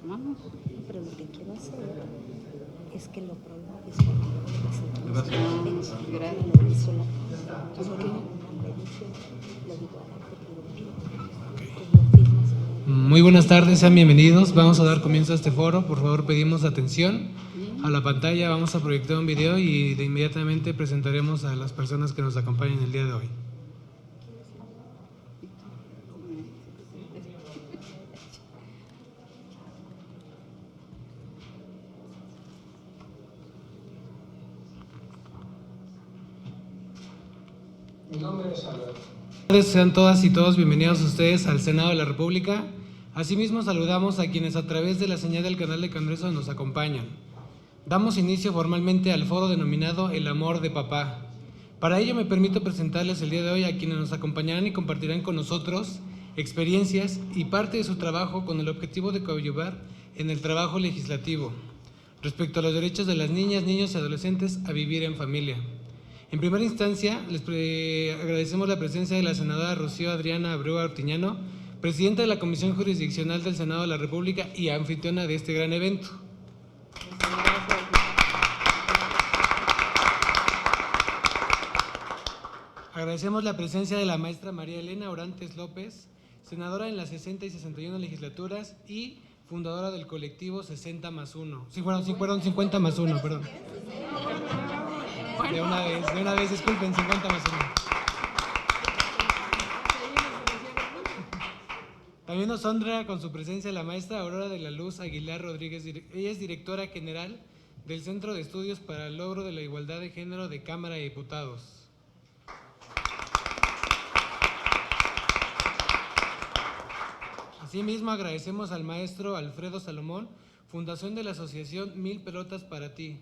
formamos, pero lo que quiero hacer es que lo prolongues porque lo representamos en gran sola, porque una medición lo digo a la porque lo pido, con lo firmas. Muy buenas tardes, sean bienvenidos. Vamos a dar comienzo a este foro. Por favor, pedimos atención a la pantalla. Vamos a proyectar un video y de inmediatamente presentaremos a las personas que nos acompañan el día de hoy. Mi nombre es Alberto. Sean todas y todos bienvenidos ustedes al Senado de la República. Asimismo, saludamos a quienes a través de la señal del canal de Congreso nos acompañan. Damos inicio formalmente al foro denominado El Amor de Papá. Para ello me permito presentarles el día de hoy a quienes nos acompañarán y compartirán con nosotros experiencias y parte de su trabajo con el objetivo de coadyuvar en el trabajo legislativo respecto a los derechos de las niñas, niños y adolescentes a vivir en familia. En primera instancia, les agradecemos la presencia de la senadora Rocío Adriana Abreu Artiñano, presidenta de la Comisión Jurisdiccional del Senado de la República y anfitriona de este gran evento. Agradecemos la presencia de la maestra María Elena Orantes López, senadora en las 60 y 61 legislaturas y fundadora del colectivo 60+1. Sí, fueron 50+1, perdón. De una vez, disculpen, 50+1. También nos honra con su presencia la maestra Aurora de la Luz Aguilar Rodríguez. Ella es directora general del Centro de Estudios para el Logro de la Igualdad de Género de Cámara de Diputados. Asimismo, agradecemos al maestro Alfredo Salomón, fundación de la asociación Mil Pelotas para Ti.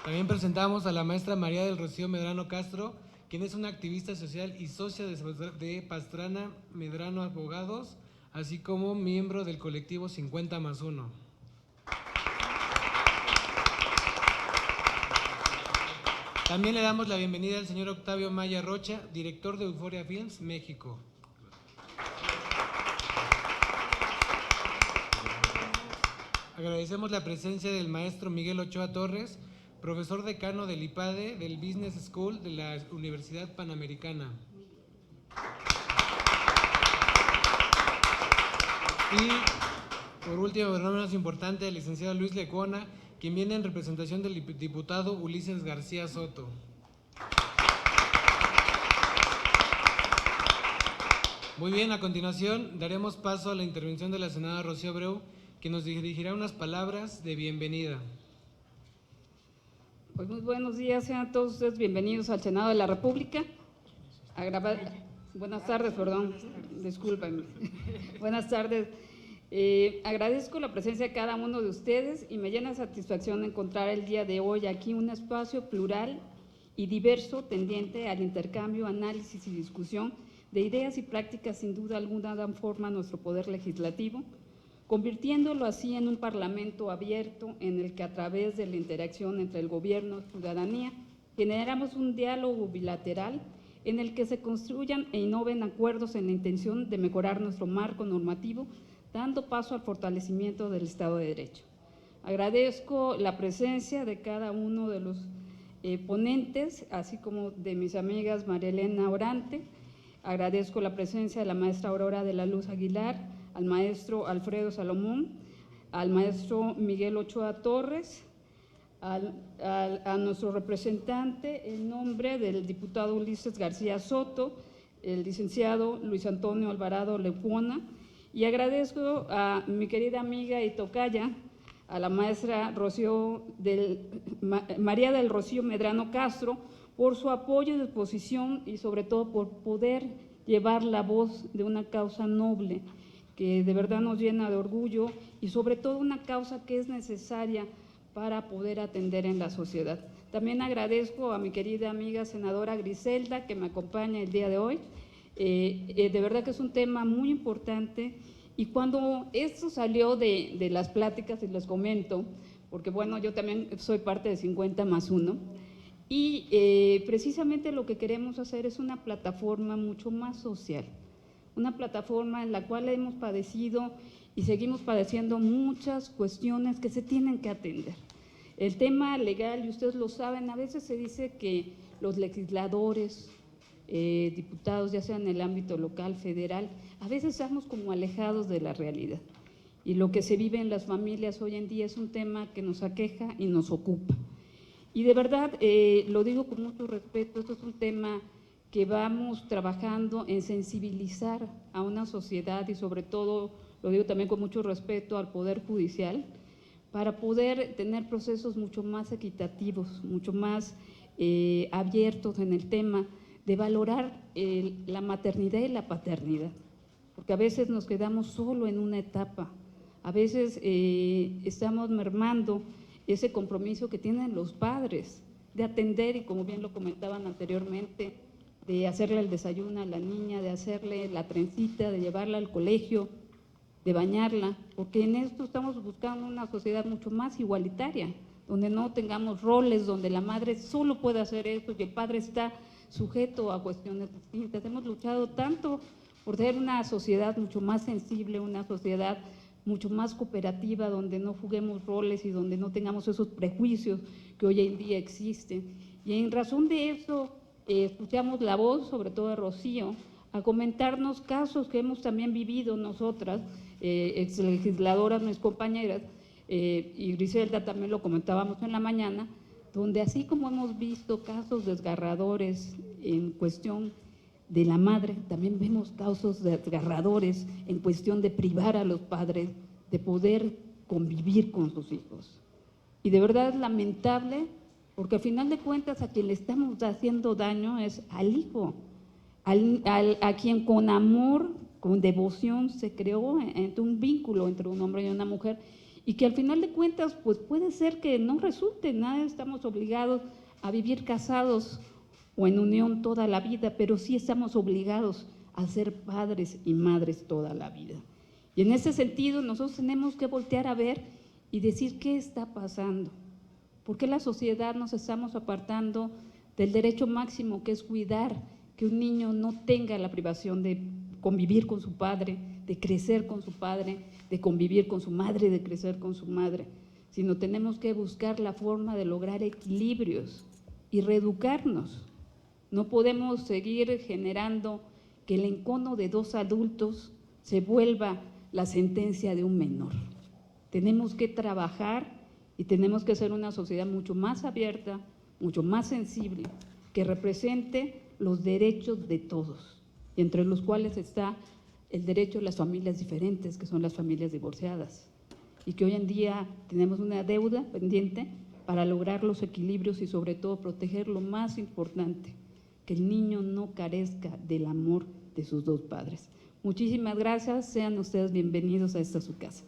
También presentamos a la maestra María del Rocío Medrano Castro, quien es una activista social y socia de Pastrana Medrano Abogados, así como miembro del colectivo 50+1. También le damos la bienvenida al señor Octavio Maya Rocha, director de Euforia Films, México. Agradecemos la presencia del maestro Miguel Ochoa Torres, profesor decano del IPADE del Business School de la Universidad Panamericana. Y por último, pero no menos importante, el licenciado Luis Lecuona, quien viene en representación del diputado Ulises García Soto. Muy bien, a continuación daremos paso a la intervención de la senadora Rocío Abreu, que nos dirigirá unas palabras de bienvenida. Pues muy buenos días, sean todos ustedes bienvenidos al Senado de la República. Buenas tardes, perdón, discúlpenme. Buenas tardes. Agradezco la presencia de cada uno de ustedes y me llena de satisfacción encontrar el día de hoy aquí un espacio plural y diverso tendiente al intercambio, análisis y discusión de ideas y prácticas sin duda alguna dan forma a nuestro poder legislativo, convirtiéndolo así en un parlamento abierto en el que a través de la interacción entre el gobierno y ciudadanía generamos un diálogo bilateral en el que se construyan e innoven acuerdos en la intención de mejorar nuestro marco normativo, dando paso al fortalecimiento del Estado de Derecho. Agradezco la presencia de cada uno de los ponentes, así como de mis amigas María Elena Orante. Agradezco la presencia de la maestra Aurora de la Luz Aguilar, al maestro Alfredo Salomón, al maestro Miguel Ochoa Torres, a nuestro representante en nombre del diputado Ulises García Soto, el licenciado Luis Antonio Alvarado Lecuona, y agradezco a mi querida amiga y tocaya, a la maestra María del Rocío Medrano Castro, por su apoyo y disposición y sobre todo por poder llevar la voz de una causa noble que de verdad nos llena de orgullo y sobre todo una causa que es necesaria para poder atender en la sociedad. También agradezco a mi querida amiga senadora Griselda que me acompaña el día de hoy. De verdad que es un tema muy importante y cuando esto salió de las pláticas, y les comento, porque bueno, yo también soy parte de 50+1, y precisamente lo que queremos hacer es una plataforma mucho más social, una plataforma en la cual hemos padecido y seguimos padeciendo muchas cuestiones que se tienen que atender. El tema legal, y ustedes lo saben, a veces se dice que los legisladores, diputados, ya sea en el ámbito local, federal, a veces estamos como alejados de la realidad. Y lo que se vive en las familias hoy en día es un tema que nos aqueja y nos ocupa. Y de verdad, lo digo con mucho respeto, esto es un tema que vamos trabajando en sensibilizar a una sociedad y sobre todo, lo digo también con mucho respeto al Poder Judicial, para poder tener procesos mucho más equitativos, mucho más abiertos en el tema de valorar la maternidad y la paternidad, porque a veces nos quedamos solo en una etapa, a veces estamos mermando ese compromiso que tienen los padres de atender y, como bien lo comentaban anteriormente, de hacerle el desayuno a la niña, de hacerle la trencita, de llevarla al colegio, de bañarla, porque en esto estamos buscando una sociedad mucho más igualitaria, donde no tengamos roles, donde la madre solo puede hacer esto y el padre está sujeto a cuestiones distintas. Hemos luchado tanto por ser una sociedad mucho más sensible, una sociedad mucho más cooperativa, donde no juguemos roles y donde no tengamos esos prejuicios que hoy en día existen. Y en razón de eso, escuchamos la voz, sobre todo de Rocío, a comentarnos casos que hemos también vivido nosotras, ex legisladoras, mis compañeras, y Griselda también lo comentábamos en la mañana, donde así como hemos visto casos desgarradores en cuestión de la madre, también vemos casos desgarradores en cuestión de privar a los padres de poder convivir con sus hijos. Y de verdad es lamentable, porque al final de cuentas a quien le estamos haciendo daño es al hijo, a quien con amor, con devoción se creó entre un vínculo entre un hombre y una mujer, y que al final de cuentas pues puede ser que no resulte, nada, estamos obligados a vivir casados o en unión toda la vida, pero sí estamos obligados a ser padres y madres toda la vida. Y en ese sentido nosotros tenemos que voltear a ver y decir qué está pasando, por qué la sociedad nos estamos apartando del derecho máximo, que es cuidar que un niño no tenga la privación de convivir con su padre, de crecer con su padre, de convivir con su madre, de crecer con su madre, sino tenemos que buscar la forma de lograr equilibrios y reeducarnos. No podemos seguir generando que el encono de dos adultos se vuelva la sentencia de un menor. Tenemos que trabajar y tenemos que ser una sociedad mucho más abierta, mucho más sensible, que represente los derechos de todos, y entre los cuales está el derecho de las familias diferentes, que son las familias divorciadas, y que hoy en día tenemos una deuda pendiente para lograr los equilibrios y sobre todo proteger lo más importante, que el niño no carezca del amor de sus dos padres. Muchísimas gracias, sean ustedes bienvenidos a esta su casa.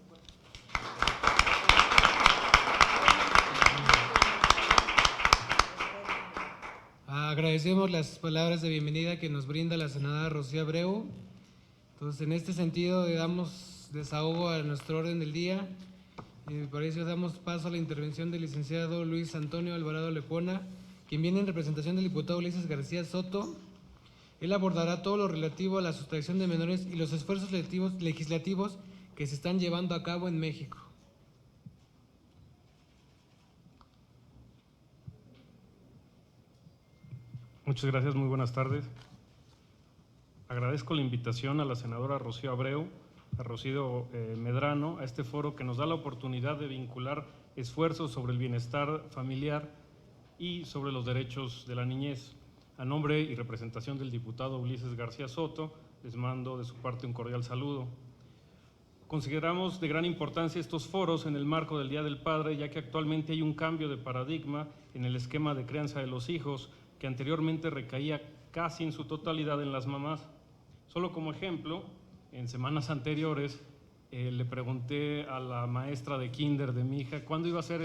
Agradecemos las palabras de bienvenida que nos brinda la senadora Rocío Abreu. Entonces, en este sentido, le damos desahogo a nuestro orden del día. Por eso damos paso a la intervención del licenciado Luis Antonio Alvarado Lepona, quien viene en representación del diputado Ulises García Soto. Él abordará todo lo relativo a la sustracción de menores y los esfuerzos legislativos que se están llevando a cabo en México. Muchas gracias, muy buenas tardes. Agradezco la invitación a la senadora Rocío Abreu, a Rocío Medrano, a este foro que nos da la oportunidad de vincular esfuerzos sobre el bienestar familiar y sobre los derechos de la niñez. A nombre y representación del diputado Ulises García Soto, les mando de su parte un cordial saludo. Consideramos de gran importancia estos foros en el marco del Día del Padre, ya que actualmente hay un cambio de paradigma en el esquema de crianza de los hijos, que anteriormente recaía casi en su totalidad en las mamás. Solo como ejemplo, en semanas anteriores le pregunté a la maestra de kinder de mi hija cuándo iba a ser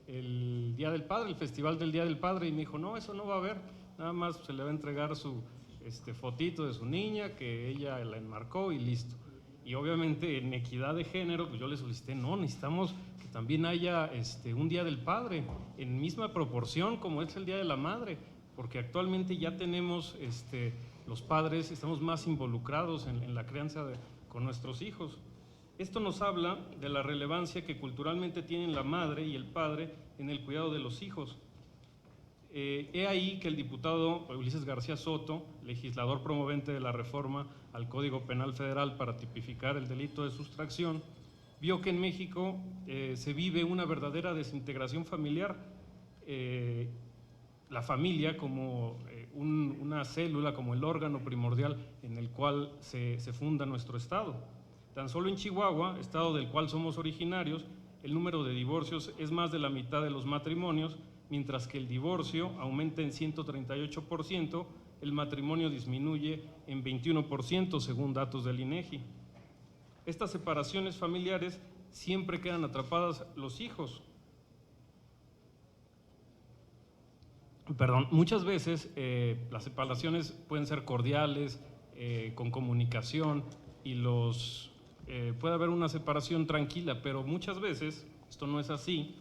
el Día del Padre, el festival del Día del Padre, y me dijo, no, eso no va a haber, nada más se le va a entregar su fotito de su niña que ella la enmarcó y listo. Y obviamente en equidad de género, pues yo le solicité, no, necesitamos que también haya un Día del Padre en misma proporción como es el Día de la Madre, porque actualmente ya tenemos los padres estamos más involucrados en la crianza con nuestros hijos. Esto nos habla de la relevancia que culturalmente tienen la madre y el padre en el cuidado de los hijos. He ahí que el diputado Ulises García Soto, legislador promovente de la reforma al Código Penal Federal para tipificar el delito de sustracción, vio que en México se vive una verdadera desintegración familiar. La familia como una célula, como el órgano primordial en el cual se funda nuestro Estado. Tan solo en Chihuahua, estado del cual somos originarios, el número de divorcios es más de la mitad de los matrimonios, mientras que el divorcio aumenta en 138%, el matrimonio disminuye en 21% según datos del INEGI. Estas separaciones familiares siempre quedan atrapadas los hijos. Muchas veces las separaciones pueden ser cordiales, con comunicación y puede haber una separación tranquila, pero muchas veces esto no es así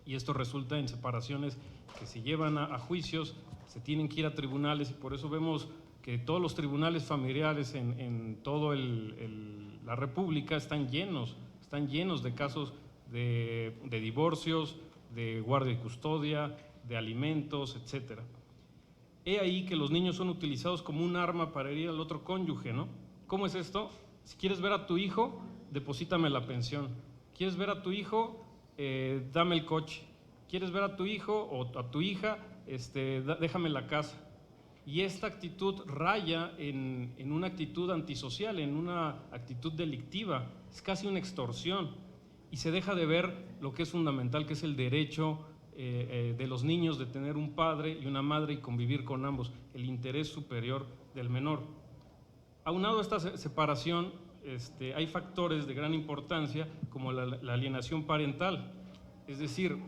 y esto resulta en separaciones que se llevan a juicios, se tienen que ir a tribunales y por eso vemos que todos los tribunales familiares en toda la República están llenos de casos de divorcios, de guardia y custodia, de alimentos, etc. He ahí que los niños son utilizados como un arma para herir al otro cónyuge, ¿no? ¿Cómo es esto? Si quieres ver a tu hijo, deposítame la pensión. ¿Quieres ver a tu hijo? Dame el coche. ¿Quieres ver a tu hijo o a tu hija? Déjame la casa. Y esta actitud raya en una actitud antisocial, en una actitud delictiva. Es casi una extorsión. Y se deja de ver lo que es fundamental, que es el derecho de los niños de tener un padre y una madre y convivir con ambos, el interés superior del menor. Aunado a esta separación, hay factores de gran importancia como la alienación parental, es decir,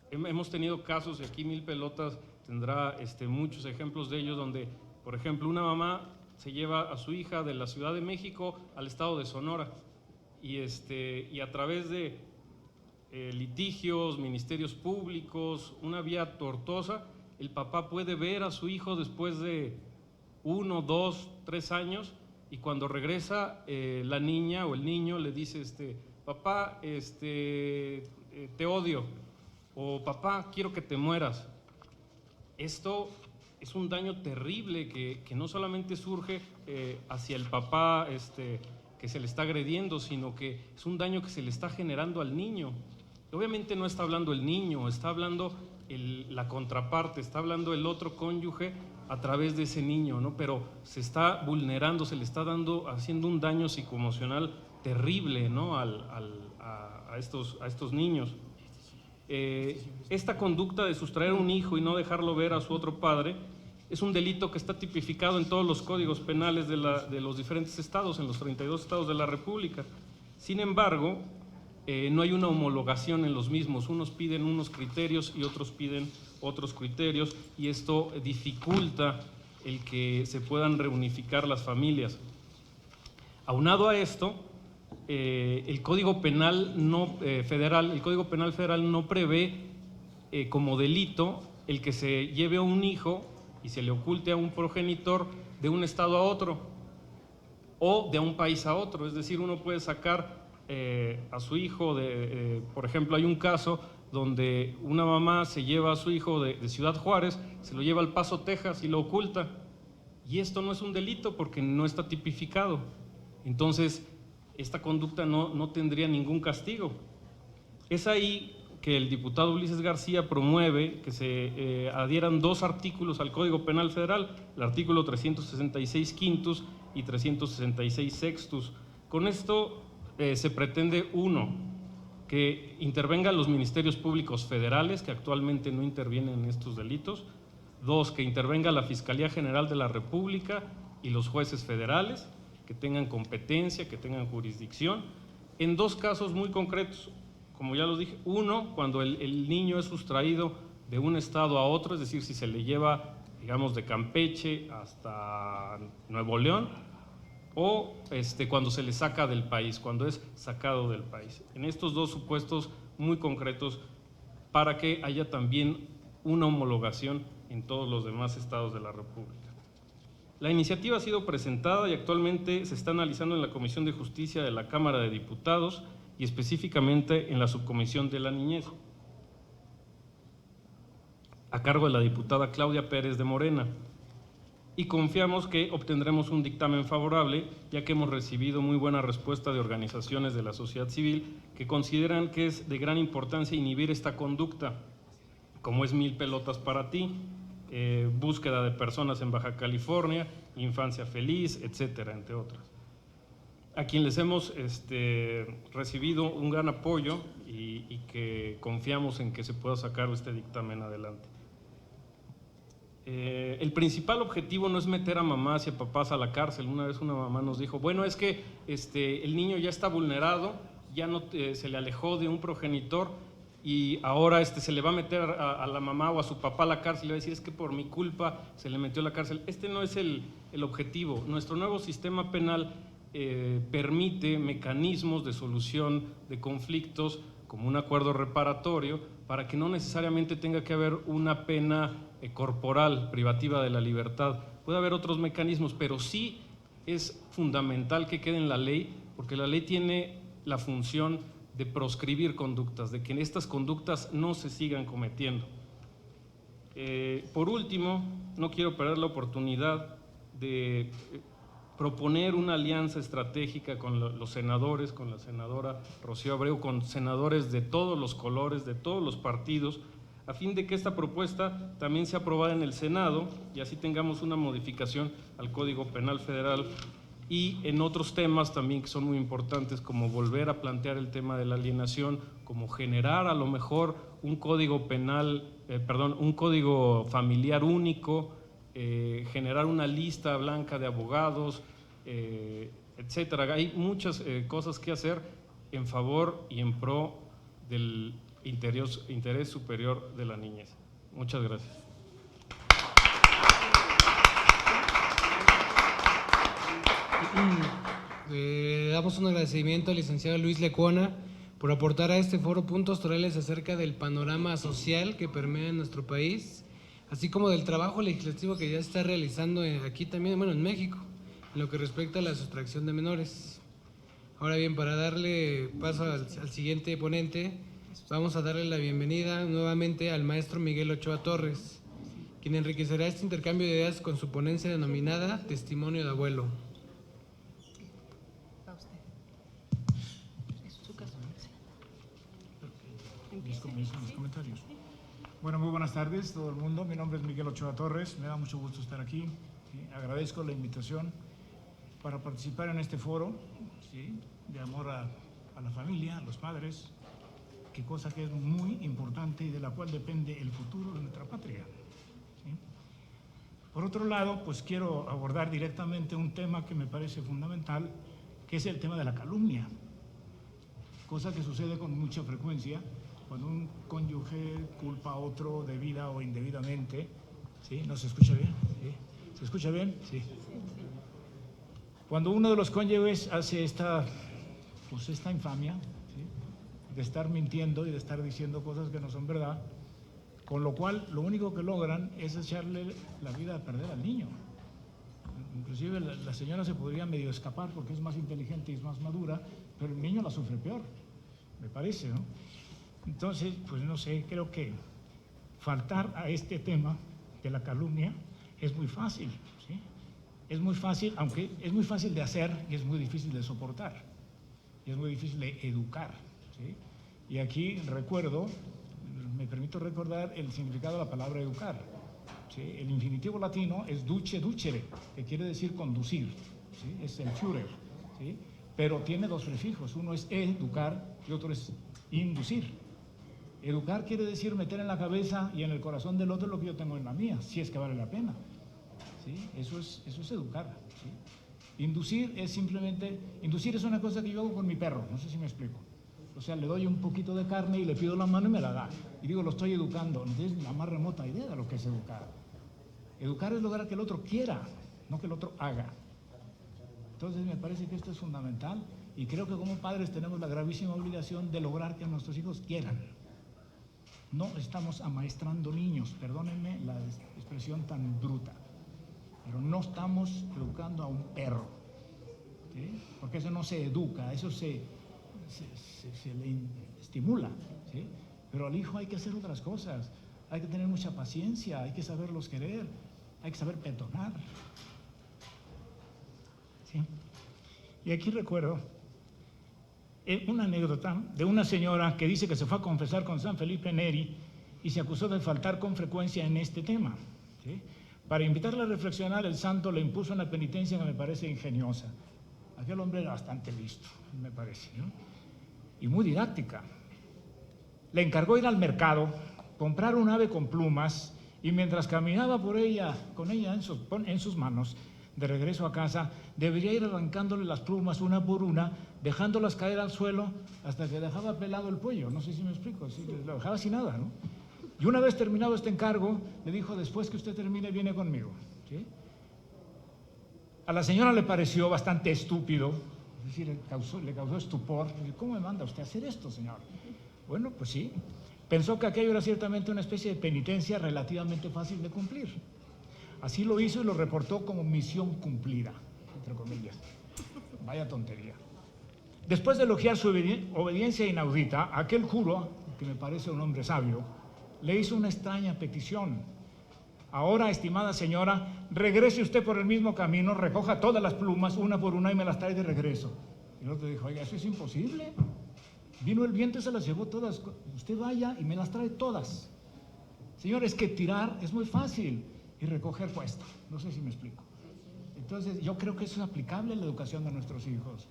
hemos tenido casos, y aquí Mil Pelotas tendrá muchos ejemplos de ellos, donde, por ejemplo, una mamá se lleva a su hija de la Ciudad de México al estado de Sonora y a través de litigios, ministerios públicos, una vía tortuosa, el papá puede ver a su hijo después de 1, 2, 3 años y cuando regresa la niña o el niño le dice, papá, te odio, o papá, quiero que te mueras. Esto es un daño terrible que no solamente surge hacia el papá que se le está agrediendo, sino que es un daño que se le está generando al niño. Obviamente no está hablando el niño, está hablando la contraparte, está hablando el otro cónyuge a través de ese niño, ¿no? Pero se está vulnerando, se le está haciendo un daño psicoemocional terrible, ¿no? a estos niños. Esta conducta de sustraer a un hijo y no dejarlo ver a su otro padre es un delito que está tipificado en todos los códigos penales de los diferentes estados, en los 32 estados de la República. Sin embargo, no hay una homologación en los mismos, unos piden unos criterios y otros piden otros criterios y esto dificulta el que se puedan reunificar las familias. Aunado a esto, el Código Penal Federal no prevé como delito el que se lleve a un hijo y se le oculte a un progenitor de un estado a otro o de un país a otro, es decir, uno puede sacar a su hijo, por ejemplo, hay un caso donde una mamá se lleva a su hijo de Ciudad Juárez, se lo lleva al Paso, Texas y lo oculta. Y esto no es un delito porque no está tipificado. Entonces, esta conducta no tendría ningún castigo. Es ahí que el diputado Ulises García promueve que se adhieran 2 artículos al Código Penal Federal, el artículo 366 quintus y 366 sextus. Con esto se pretende, 1, que intervengan los ministerios públicos federales, que actualmente no intervienen en estos delitos. 2, que intervenga la Fiscalía General de la República y los jueces federales, que tengan competencia, que tengan jurisdicción, en 2 casos muy concretos, como ya lo dije. 1, cuando el niño es sustraído de un estado a otro, es decir, si se le lleva, digamos, de Campeche hasta Nuevo León, o cuando se le saca del país, cuando es sacado del país. En estos 2 supuestos muy concretos, para que haya también una homologación en todos los demás estados de la República. La iniciativa ha sido presentada y actualmente se está analizando en la Comisión de Justicia de la Cámara de Diputados y específicamente en la Subcomisión de la Niñez, a cargo de la diputada Claudia Pérez de Morena. Y confiamos que obtendremos un dictamen favorable, ya que hemos recibido muy buena respuesta de organizaciones de la sociedad civil que consideran que es de gran importancia inhibir esta conducta, como es Mil Pelotas para Ti, búsqueda de personas en Baja California, Infancia Feliz, etcétera, entre otras. A quienes les hemos recibido un gran apoyo y que confiamos en que se pueda sacar este dictamen adelante. El principal objetivo no es meter a mamás y a papás a la cárcel. Una vez una mamá nos dijo, bueno, es que el niño ya está vulnerado, ya no se le alejó de un progenitor y ahora se le va a meter a la mamá o a su papá a la cárcel y le va a decir, es que por mi culpa se le metió a la cárcel. Este no es el objetivo. Nuestro nuevo sistema penal permite mecanismos de solución de conflictos como un acuerdo reparatorio para que no necesariamente tenga que haber una pena corporal privativa de la libertad. Puede haber otros mecanismos, pero sí es fundamental que quede en la ley, porque la ley tiene la función de proscribir conductas, de que estas conductas no se sigan cometiendo. Por último, no quiero perder la oportunidad de proponer una alianza estratégica con los senadores, con la senadora Rocío Abreu, con senadores de todos los colores, de todos los partidos, a fin de que esta propuesta también sea aprobada en el Senado y así tengamos una modificación al Código Penal Federal y en otros temas también que son muy importantes, como volver a plantear el tema de la alienación, como generar a lo mejor un código penal, un código familiar único, generar una lista blanca de abogados, etcétera. Hay muchas cosas que hacer en favor y en pro del interés superior de la niñez. Muchas gracias. Damos un agradecimiento al licenciado Luis Lecuona por aportar a este foro puntos torales acerca del panorama social que permea en nuestro país, así como del trabajo legislativo que ya está realizando aquí también, bueno, en México, en lo que respecta a la sustracción de menores. Ahora bien, para darle paso al siguiente ponente, vamos a darle la bienvenida nuevamente al maestro Miguel Ochoa Torres, quien enriquecerá este intercambio de ideas con su ponencia denominada Testimonio de Abuelo. Mis comentarios. Bueno, muy buenas tardes todo el mundo. Mi nombre es Miguel Ochoa Torres. Me da mucho gusto estar aquí. ¿Sí? Agradezco la invitación para participar en este foro, ¿sí?, de amor a la familia, a los padres, que cosa que es muy importante y de la cual depende el futuro de nuestra patria. ¿Sí? Por otro lado, pues quiero abordar directamente un tema que me parece fundamental, que es el tema de la calumnia, cosa que sucede con mucha frecuencia cuando un cónyuge culpa a otro debida o indebidamente. ¿Sí? ¿No se escucha bien? ¿Sí? ¿Se escucha bien? Sí. Cuando uno de los cónyuges hace esta infamia, ¿sí?, de estar mintiendo y de estar diciendo cosas que no son verdad, con lo cual lo único que logran es echarle la vida a perder al niño. Inclusive la señora se podría medio escapar porque es más inteligente y es más madura, pero el niño la sufre peor, me parece, ¿no? Entonces, pues no sé, creo que faltar a este tema de la calumnia es muy fácil, ¿sí? Es muy fácil, aunque es muy fácil de hacer y es muy difícil de soportar, y es muy difícil de educar, ¿sí? Y aquí me permito recordar el significado de la palabra educar, ¿sí? El infinitivo latino es duce, ducere, que quiere decir conducir, ¿sí? Es el Führer, ¿sí? Pero tiene dos prefijos, uno es educar y otro es inducir. Educar quiere decir meter en la cabeza y en el corazón del otro lo que yo tengo en la mía, si es que vale la pena, ¿sí? Eso es educar, ¿sí? Inducir es una cosa que yo hago con mi perro, no sé si me explico. O sea, le doy un poquito de carne y le pido la mano y me la da. Y digo, lo estoy educando. No tienes la más remota idea de lo que es educar. Educar es lograr que el otro quiera, no que el otro haga. Entonces me parece que esto es fundamental y creo que como padres tenemos la gravísima obligación de lograr que nuestros hijos quieran. No estamos amaestrando niños, perdónenme la expresión tan bruta. pero no estamos educando a un perro, ¿sí? Porque eso no se educa, eso se le estimula, ¿sí? Pero al hijo hay que hacer otras cosas, hay que tener mucha paciencia, hay que saberlos querer, hay que saber perdonar, ¿sí? Y aquí recuerdo una anécdota de una señora que dice que se fue a confesar con San Felipe Neri y se acusó de faltar con frecuencia en este tema, ¿sí? Para invitarla a reflexionar, el santo le impuso una penitencia que me parece ingeniosa. Aquel hombre era bastante listo, me parece, ¿no? Y muy didáctica. Le encargó ir al mercado, comprar un ave con plumas, y mientras caminaba por ella, con ella en sus manos, de regreso a casa, debería ir arrancándole las plumas una por una, dejándolas caer al suelo hasta que dejaba pelado el pollo. No sé si me explico, así, lo dejaba sin nada, ¿no? Y una vez terminado este encargo, le dijo: después que usted termine, viene conmigo, ¿sí? A la señora le pareció bastante estúpido, es decir, le causó estupor. ¿Cómo me manda usted a hacer esto, señor? Bueno, pues sí. Pensó que aquello era ciertamente una especie de penitencia relativamente fácil de cumplir. Así lo hizo y lo reportó como misión cumplida, entre comillas. Vaya tontería. Después de elogiar su obediencia inaudita, aquel cura, que me parece un hombre sabio, le hizo una extraña petición. Ahora, estimada señora, regrese usted por el mismo camino, recoja todas las plumas una por una y me las trae de regreso. Y el otro dijo: oiga, eso es imposible. Vino el viento y se las llevó todas. Usted vaya y me las trae todas. Señor, es que tirar es muy fácil y recoger cuesta. No sé si me explico. Entonces, yo creo que eso es aplicable en la educación de nuestros hijos.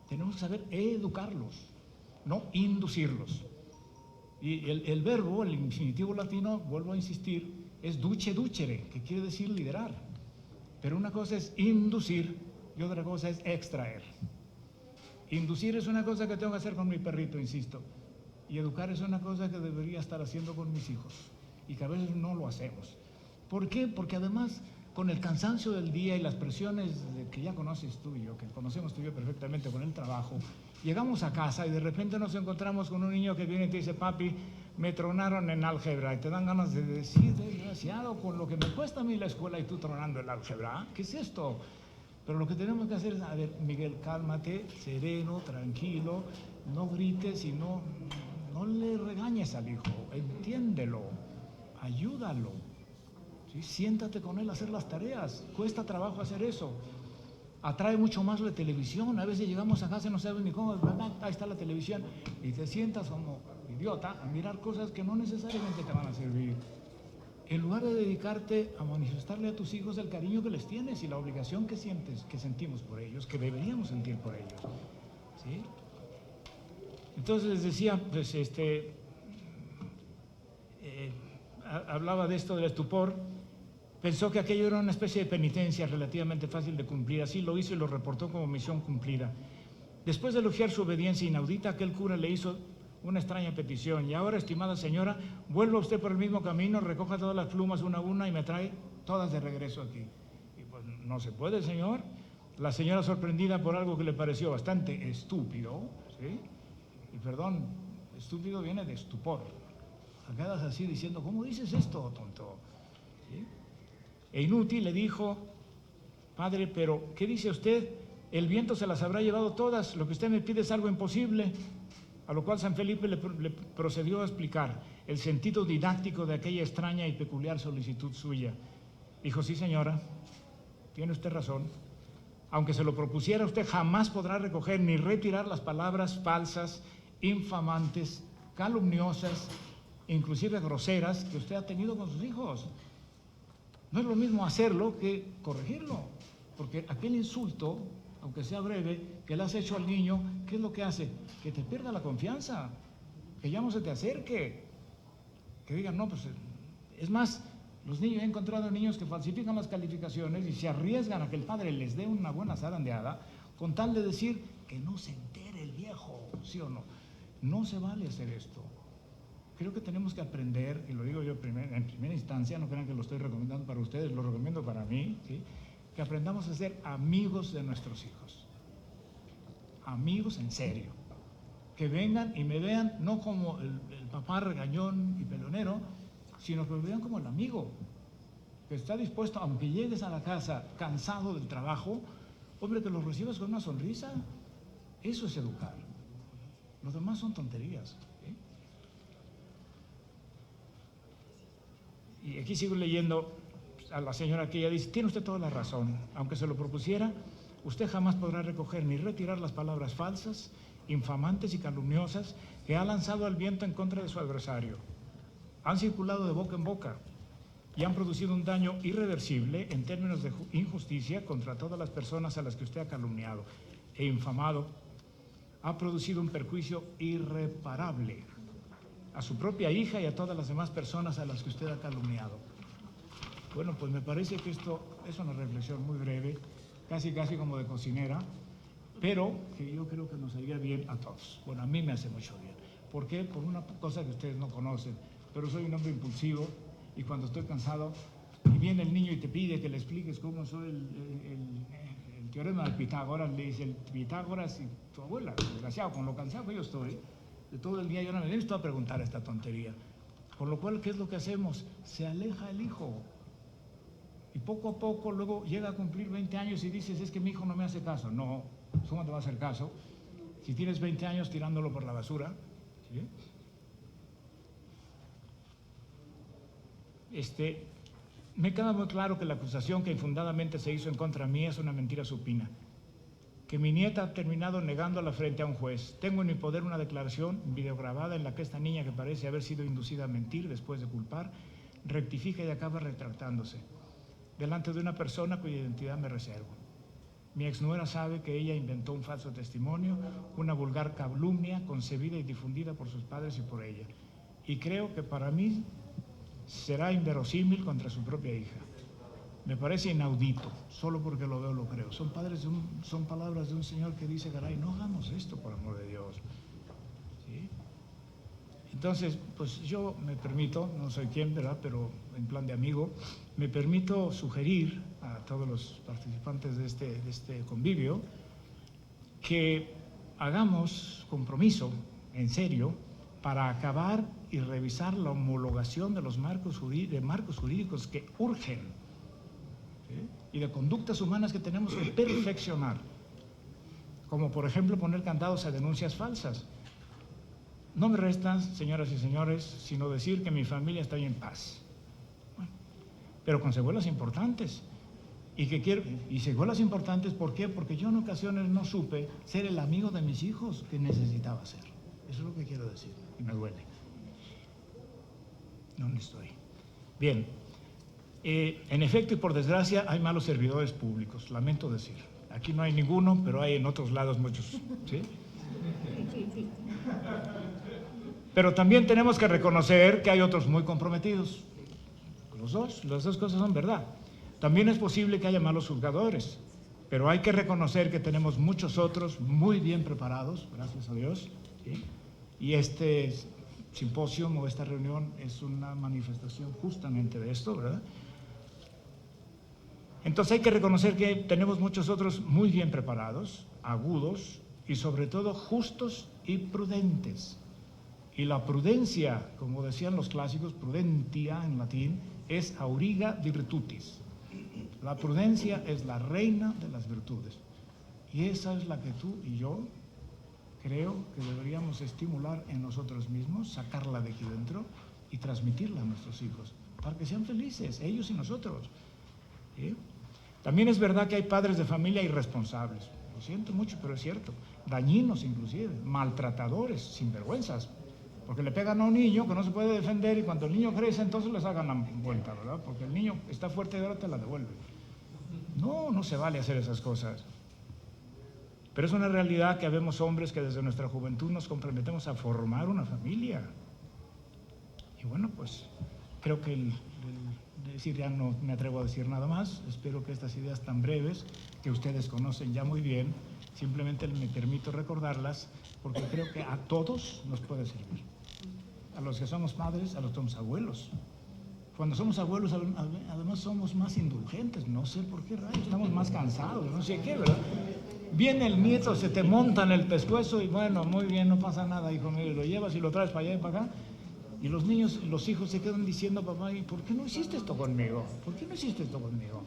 Tenemos que saber educarlos, no inducirlos. Y el verbo, el infinitivo latino, vuelvo a insistir, es duce ducere, que quiere decir liderar. Pero una cosa es inducir y otra cosa es extraer. Inducir es una cosa que tengo que hacer con mi perrito, insisto. Y educar es una cosa que debería estar haciendo con mis hijos. Y que a veces no lo hacemos. ¿Por qué? Porque además, con el cansancio del día y las presiones que ya conoces tú y yo, que conocemos tú y yo perfectamente con el trabajo, llegamos a casa y de repente nos encontramos con un niño que viene y te dice: papi, me tronaron en álgebra. Y te dan ganas de decir: desgraciado, con lo que me cuesta a mí la escuela y tú tronando el álgebra, ¿qué es esto? Pero lo que tenemos que hacer es: a ver, Miguel, cálmate, sereno, tranquilo, no grites y no le regañes al hijo, entiéndelo, ayúdalo, ¿sí? Siéntate con él a hacer las tareas, cuesta trabajo hacer eso. Atrae mucho más la televisión. A veces llegamos a casa y no sabes ni cómo, ahí está la televisión, y te sientas como idiota a mirar cosas que no necesariamente te van a servir. En lugar de dedicarte a manifestarle a tus hijos el cariño que les tienes y la obligación que sentimos por ellos, que deberíamos sentir por ellos, ¿sí? Entonces les decía, pues hablaba de esto del estupor. Pensó que aquello era una especie de penitencia relativamente fácil de cumplir. Así lo hizo y lo reportó como misión cumplida. Después de elogiar su obediencia inaudita, aquel cura le hizo una extraña petición: y ahora, estimada señora, vuelva usted por el mismo camino, recoja todas las plumas una a una y me trae todas de regreso aquí. Y pues no se puede, señor. La señora, sorprendida por algo que le pareció bastante estúpido, ¿sí? Y perdón, estúpido viene de estupor. Quedas así diciendo: ¿cómo dices esto, tonto? ¿Sí? E inútil le dijo: padre, pero ¿qué dice usted? El viento se las habrá llevado todas, lo que usted me pide es algo imposible. A lo cual San Felipe le procedió a explicar el sentido didáctico de aquella extraña y peculiar solicitud suya. Dijo: sí, señora, tiene usted razón. Aunque se lo propusiera, usted jamás podrá recoger ni retirar las palabras falsas, infamantes, calumniosas, inclusive groseras, que usted ha tenido con sus hijos. No es lo mismo hacerlo que corregirlo, porque aquel insulto, aunque sea breve, que le has hecho al niño, ¿qué es lo que hace? Que te pierda la confianza, que ya no se te acerque, que digan: no, pues es más, los niños, he encontrado niños que falsifican las calificaciones y se arriesgan a que el padre les dé una buena zarandeada con tal de decir que no se entere el viejo, ¿sí o no? No se vale hacer esto. Creo que tenemos que aprender, y lo digo yo en primera instancia, no crean que lo estoy recomendando para ustedes, lo recomiendo para mí, ¿sí? Que aprendamos a ser amigos de nuestros hijos. Amigos en serio. Que vengan y me vean no como el papá regañón y pelonero, sino que me vean como el amigo. que está dispuesto, aunque llegues a la casa cansado del trabajo, hombre, que los recibas con una sonrisa. Eso es educar. Los demás son tonterías. Y aquí sigo leyendo a la señora que ella dice, tiene usted toda la razón, aunque se lo propusiera, usted jamás podrá recoger ni retirar las palabras falsas, infamantes y calumniosas que ha lanzado al viento en contra de su adversario. Han circulado de boca en boca y han producido un daño irreversible en términos de injusticia contra todas las personas a las que usted ha calumniado e infamado. Ha producido un perjuicio irreparable a su propia hija y a todas las demás personas a las que usted ha calumniado. Bueno, pues me parece que esto es una reflexión muy breve, casi como de cocinera, pero que yo creo que nos haría bien a todos. Bueno, a mí me hace mucho bien. ¿Por qué? Por una cosa que ustedes no conocen, pero soy un hombre impulsivo y cuando estoy cansado y viene el niño y te pide que le expliques cómo soy el teorema de Pitágoras, le dice el Pitágoras y tu abuela, desgraciado, con lo cansado que yo estoy, de todo el día yo no me necesito a preguntar esta tontería. Con lo cual, ¿qué es lo que hacemos? Se aleja el hijo. Y poco a poco luego llega a cumplir 20 años y dices, es que mi hijo no me hace caso. No, ¿cómo te va a hacer caso? Si tienes 20 años tirándolo por la basura, ¿sí? Me queda muy claro que la acusación que infundadamente se hizo en contra mía es una mentira supina. Que mi nieta ha terminado negándola frente a un juez. Tengo en mi poder una declaración videograbada en la que esta niña, que parece haber sido inducida a mentir después de culpar, rectifica y acaba retractándose delante de una persona cuya identidad me reservo. Mi exnuera sabe que ella inventó un falso testimonio, una vulgar calumnia concebida y difundida por sus padres y por ella. Y creo que para mí será inverosímil contra su propia hija. Me parece inaudito, solo porque lo veo lo creo. Son palabras de un señor que dice, caray, no hagamos esto por amor de Dios. ¿Sí? Entonces, pues yo me permito, no soy quien, ¿verdad?, pero en plan de amigo, me permito sugerir a todos los participantes de este convivio que hagamos compromiso, en serio, para acabar y revisar la homologación de los marcos jurídicos que urgen, ¿sí?, y de conductas humanas que tenemos que perfeccionar, como por ejemplo poner candados a denuncias falsas. No me resta, señoras y señores, sino decir que mi familia está en paz, bueno, pero con secuelas importantes. Y secuelas importantes, ¿por qué? Porque yo en ocasiones no supe ser el amigo de mis hijos que necesitaba ser. Eso es lo que quiero decir, y me duele. ¿Dónde estoy? Bien, en efecto y por desgracia hay malos servidores públicos, lamento decir. Aquí no hay ninguno, pero hay en otros lados muchos, ¿sí? Pero también tenemos que reconocer que hay otros muy comprometidos. Las dos cosas son verdad. También es posible que haya malos juzgadores, pero hay que reconocer que tenemos muchos otros muy bien preparados, gracias a Dios, ¿sí? Y este simposio o esta reunión es una manifestación justamente de esto, ¿verdad? Entonces hay que reconocer que tenemos muchos otros muy bien preparados, agudos y sobre todo justos y prudentes. Y la prudencia, como decían los clásicos, prudentia en latín, es auriga virtutis. La prudencia es la reina de las virtudes. Y esa es la que tú y yo creo que deberíamos estimular en nosotros mismos, sacarla de aquí dentro y transmitirla a nuestros hijos, para que sean felices, ellos y nosotros. ¿Sí? También es verdad que hay padres de familia irresponsables. Lo siento mucho, pero es cierto. Dañinos inclusive, maltratadores, sinvergüenzas. Porque le pegan a un niño que no se puede defender y cuando el niño crece entonces le sacan la vuelta, ¿verdad? Porque el niño está fuerte y ahora te la devuelve. No se vale hacer esas cosas. Pero es una realidad que habemos hombres que desde nuestra juventud nos comprometemos a formar una familia. Y bueno, pues creo que decir ya no me atrevo a decir nada más. Espero que estas ideas tan breves, que ustedes conocen ya muy bien, simplemente me permito recordarlas porque creo que a todos nos puede servir. A los que somos padres, a los que somos abuelos. Cuando somos abuelos, además somos más indulgentes, no sé por qué rayos, estamos más cansados, no sé qué, ¿verdad? Viene el nieto, se te monta en el pescuezo y bueno, muy bien, no pasa nada, hijo mío, y lo llevas y lo traes para allá y para acá. Y los niños, los hijos se quedan diciendo, papá, ¿y por qué no hiciste esto conmigo? ¿Por qué no hiciste esto conmigo?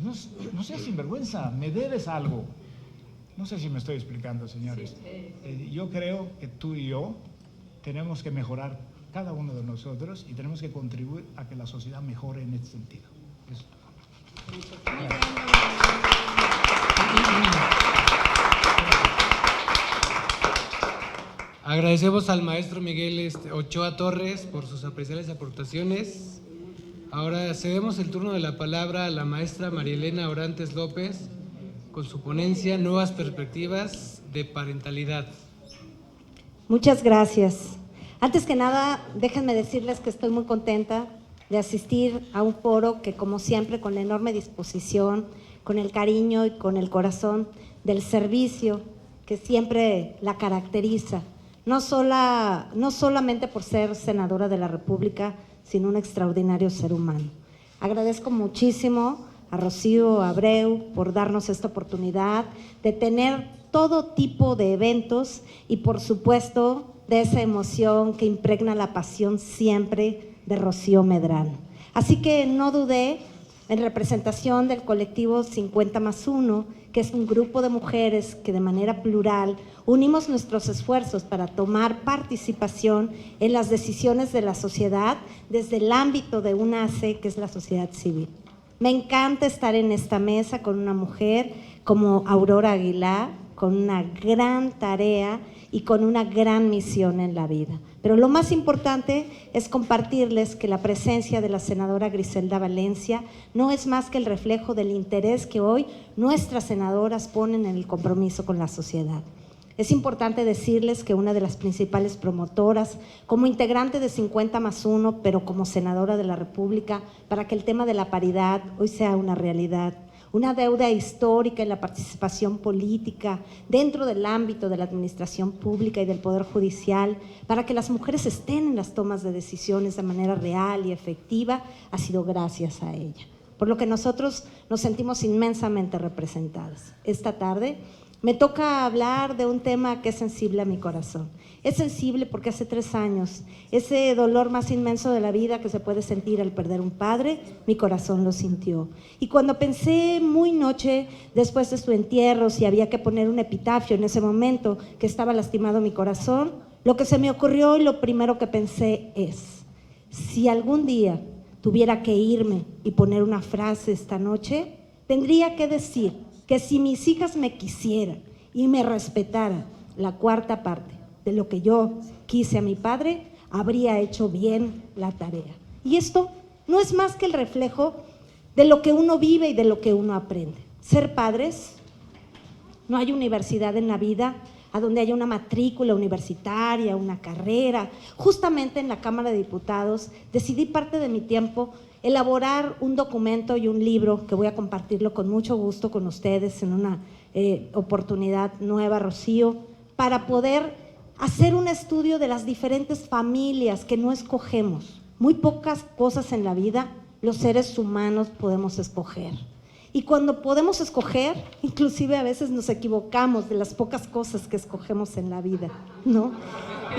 No seas sinvergüenza, me debes algo. No sé si me estoy explicando, señores. Yo creo que tú y yo tenemos que mejorar, cada uno de nosotros, y tenemos que contribuir a que la sociedad mejore en este sentido. Eso. Agradecemos al maestro Miguel Ochoa Torres por sus apreciables aportaciones. Ahora cedemos el turno de la palabra a la maestra María Elena Orantes López con su ponencia Nuevas Perspectivas de Parentalidad. Muchas gracias. Antes que nada, déjenme decirles que estoy muy contenta de asistir a un foro que, como siempre, con la enorme disposición, con el cariño y con el corazón del servicio que siempre la caracteriza, no solamente por ser senadora de la República, sino un extraordinario ser humano. Agradezco muchísimo a Rocío Abreu por darnos esta oportunidad de tener todo tipo de eventos y, por supuesto, de esa emoción que impregna la pasión siempre de Rocío Medrano. Así que no dudé, en representación del colectivo 50+1, que es un grupo de mujeres que de manera plural unimos nuestros esfuerzos para tomar participación en las decisiones de la sociedad desde el ámbito de UNACE, que es la sociedad civil. Me encanta estar en esta mesa con una mujer como Aurora Aguilar, con una gran tarea y con una gran misión en la vida. Pero lo más importante es compartirles que la presencia de la senadora Griselda Valencia no es más que el reflejo del interés que hoy nuestras senadoras ponen en el compromiso con la sociedad. Es importante decirles que una de las principales promotoras, como integrante de 50+1, pero como senadora de la República, para que el tema de la paridad hoy sea una realidad, una deuda histórica en la participación política dentro del ámbito de la administración pública y del Poder Judicial, para que las mujeres estén en las tomas de decisiones de manera real y efectiva, ha sido gracias a ella. Por lo que nosotros nos sentimos inmensamente representadas. Esta tarde me toca hablar de un tema que es sensible a mi corazón. Es sensible porque hace 3 años, ese dolor más inmenso de la vida que se puede sentir al perder un padre, mi corazón lo sintió. Y cuando pensé muy noche, después de su entierro, si había que poner un epitafio en ese momento que estaba lastimado mi corazón, lo que se me ocurrió y lo primero que pensé es, si algún día tuviera que irme y poner una frase esta noche, tendría que decir que si mis hijas me quisieran y me respetaran la 4ª parte de lo que yo quise a mi padre, habría hecho bien la tarea. Y esto no es más que el reflejo de lo que uno vive y de lo que uno aprende. Ser padres, no hay universidad en la vida a donde haya una matrícula universitaria, una carrera. Justamente en la Cámara de Diputados decidí parte de mi tiempo elaborar un documento y un libro que voy a compartirlo con mucho gusto con ustedes en una oportunidad nueva, Rocío, para poder hacer un estudio de las diferentes familias que no escogemos. Muy pocas cosas en la vida los seres humanos podemos escoger. Y cuando podemos escoger, inclusive a veces nos equivocamos de las pocas cosas que escogemos en la vida, ¿no?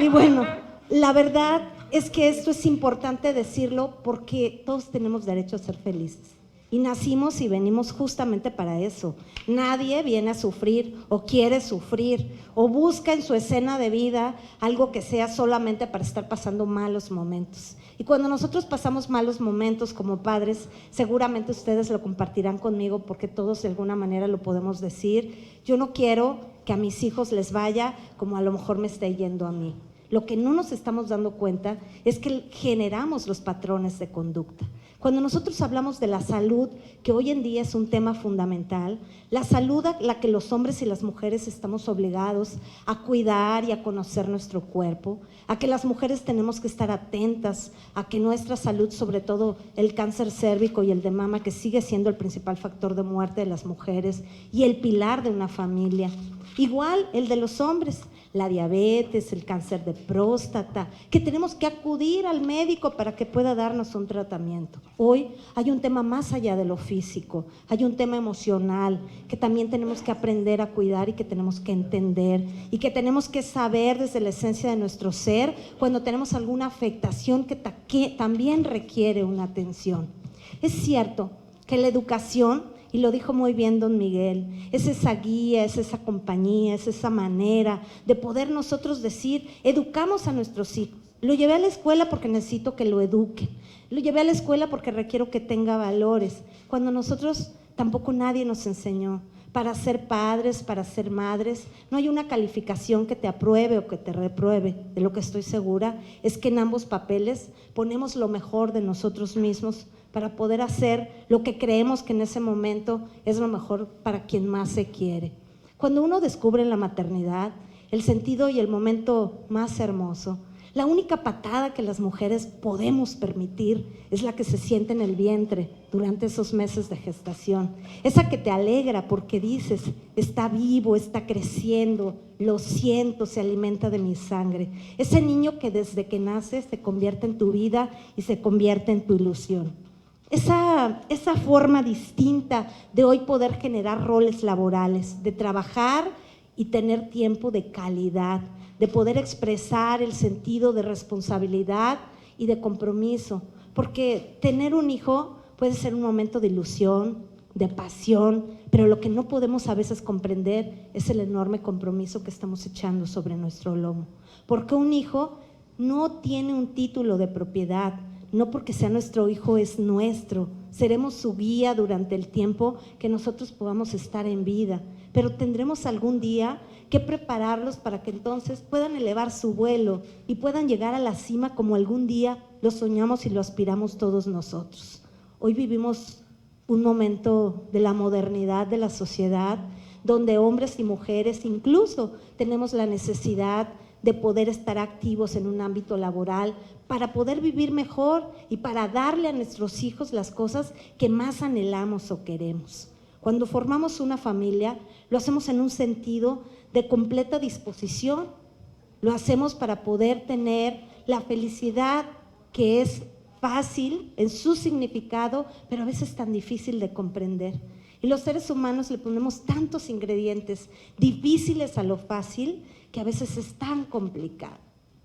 Y bueno, la verdad es que esto es importante decirlo porque todos tenemos derecho a ser felices. Y nacimos y venimos justamente para eso. Nadie viene a sufrir o quiere sufrir o busca en su escena de vida algo que sea solamente para estar pasando malos momentos. Y cuando nosotros pasamos malos momentos como padres, seguramente ustedes lo compartirán conmigo porque todos de alguna manera lo podemos decir. Yo no quiero que a mis hijos les vaya como a lo mejor me esté yendo a mí. Lo que no nos estamos dando cuenta es que generamos los patrones de conducta. Cuando nosotros hablamos de la salud, que hoy en día es un tema fundamental, la salud a la que los hombres y las mujeres estamos obligados a cuidar y a conocer nuestro cuerpo, a que las mujeres tenemos que estar atentas, a que nuestra salud, sobre todo el cáncer cérvico y el de mama, que sigue siendo el principal factor de muerte de las mujeres y el pilar de una familia. Igual el de los hombres, la diabetes, el cáncer de próstata, que tenemos que acudir al médico para que pueda darnos un tratamiento. Hoy hay un tema más allá de lo físico, hay un tema emocional que también tenemos que aprender a cuidar y que tenemos que entender y que tenemos que saber desde la esencia de nuestro ser cuando tenemos alguna afectación que también requiere una atención. Es cierto que la educación, y lo dijo muy bien don Miguel, es esa guía, es esa compañía, es esa manera de poder nosotros decir, educamos a nuestros hijos. Lo llevé a la escuela porque necesito que lo eduquen. Lo llevé a la escuela porque requiero que tenga valores. Cuando nosotros tampoco nadie nos enseñó. Para ser padres, para ser madres, no hay una calificación que te apruebe o que te repruebe. De lo que estoy segura es que en ambos papeles ponemos lo mejor de nosotros mismos para poder hacer lo que creemos que en ese momento es lo mejor para quien más se quiere. Cuando uno descubre en la maternidad el sentido y el momento más hermoso, la única patada que las mujeres podemos permitir es la que se siente en el vientre durante esos meses de gestación. Esa que te alegra porque dices, está vivo, está creciendo, lo siento, se alimenta de mi sangre. Ese niño que desde que nace se convierte en tu vida y se convierte en tu ilusión. Esa forma distinta de hoy poder generar roles laborales, de trabajar y tener tiempo de calidad, de poder expresar el sentido de responsabilidad y de compromiso, porque tener un hijo puede ser un momento de ilusión, de pasión, pero lo que no podemos a veces comprender es el enorme compromiso que estamos echando sobre nuestro lomo, porque un hijo no tiene un título de propiedad. No porque sea nuestro hijo es nuestro, seremos su guía durante el tiempo que nosotros podamos estar en vida, pero tendremos algún día que prepararlos para que entonces puedan elevar su vuelo y puedan llegar a la cima como algún día lo soñamos y lo aspiramos todos nosotros. Hoy vivimos un momento de la modernidad de la sociedad, donde hombres y mujeres incluso tenemos la necesidad de poder estar activos en un ámbito laboral para poder vivir mejor y para darle a nuestros hijos las cosas que más anhelamos o queremos. Cuando formamos una familia, lo hacemos en un sentido de completa disposición, lo hacemos para poder tener la felicidad que es fácil en su significado, pero a veces tan difícil de comprender. Y los seres humanos le ponemos tantos ingredientes difíciles a lo fácil que a veces es tan complicado.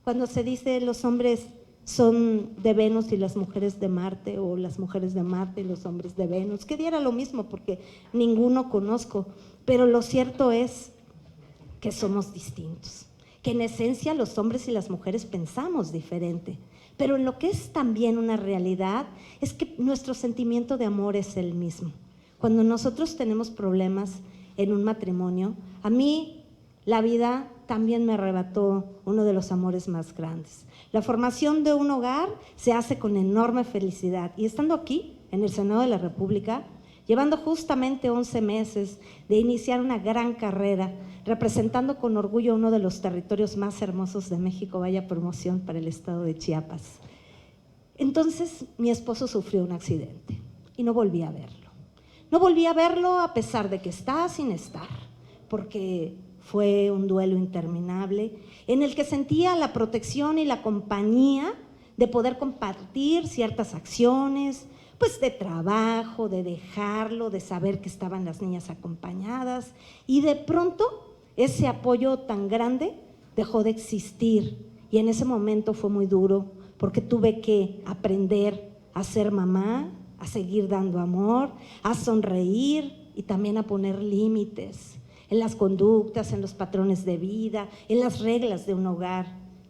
Cuando se dice los hombres son de Venus y las mujeres de Marte, o las mujeres de Marte y los hombres de Venus, que diera lo mismo porque ninguno conozco, pero lo cierto es que somos distintos, que en esencia los hombres y las mujeres pensamos diferente, pero en lo que es también una realidad es que nuestro sentimiento de amor es el mismo. Cuando nosotros tenemos problemas en un matrimonio, a mí la vida también me arrebató uno de los amores más grandes. La formación de un hogar se hace con enorme felicidad y estando aquí, en el Senado de la República, llevando justamente 11 meses de iniciar una gran carrera, representando con orgullo uno de los territorios más hermosos de México, vaya promoción para el estado de Chiapas. Entonces mi esposo sufrió un accidente y no volví a verlo. No volví a verlo a pesar de que está sin estar, porque fue un duelo interminable en el que sentía la protección y la compañía de poder compartir ciertas acciones, pues de trabajo, de dejarlo, de saber que estaban las niñas acompañadas y de pronto ese apoyo tan grande dejó de existir y en ese momento fue muy duro porque tuve que aprender a ser mamá, a seguir dando amor, a sonreír y también a poner límites en las conductas, en los patrones de vida, en las reglas de un hogar.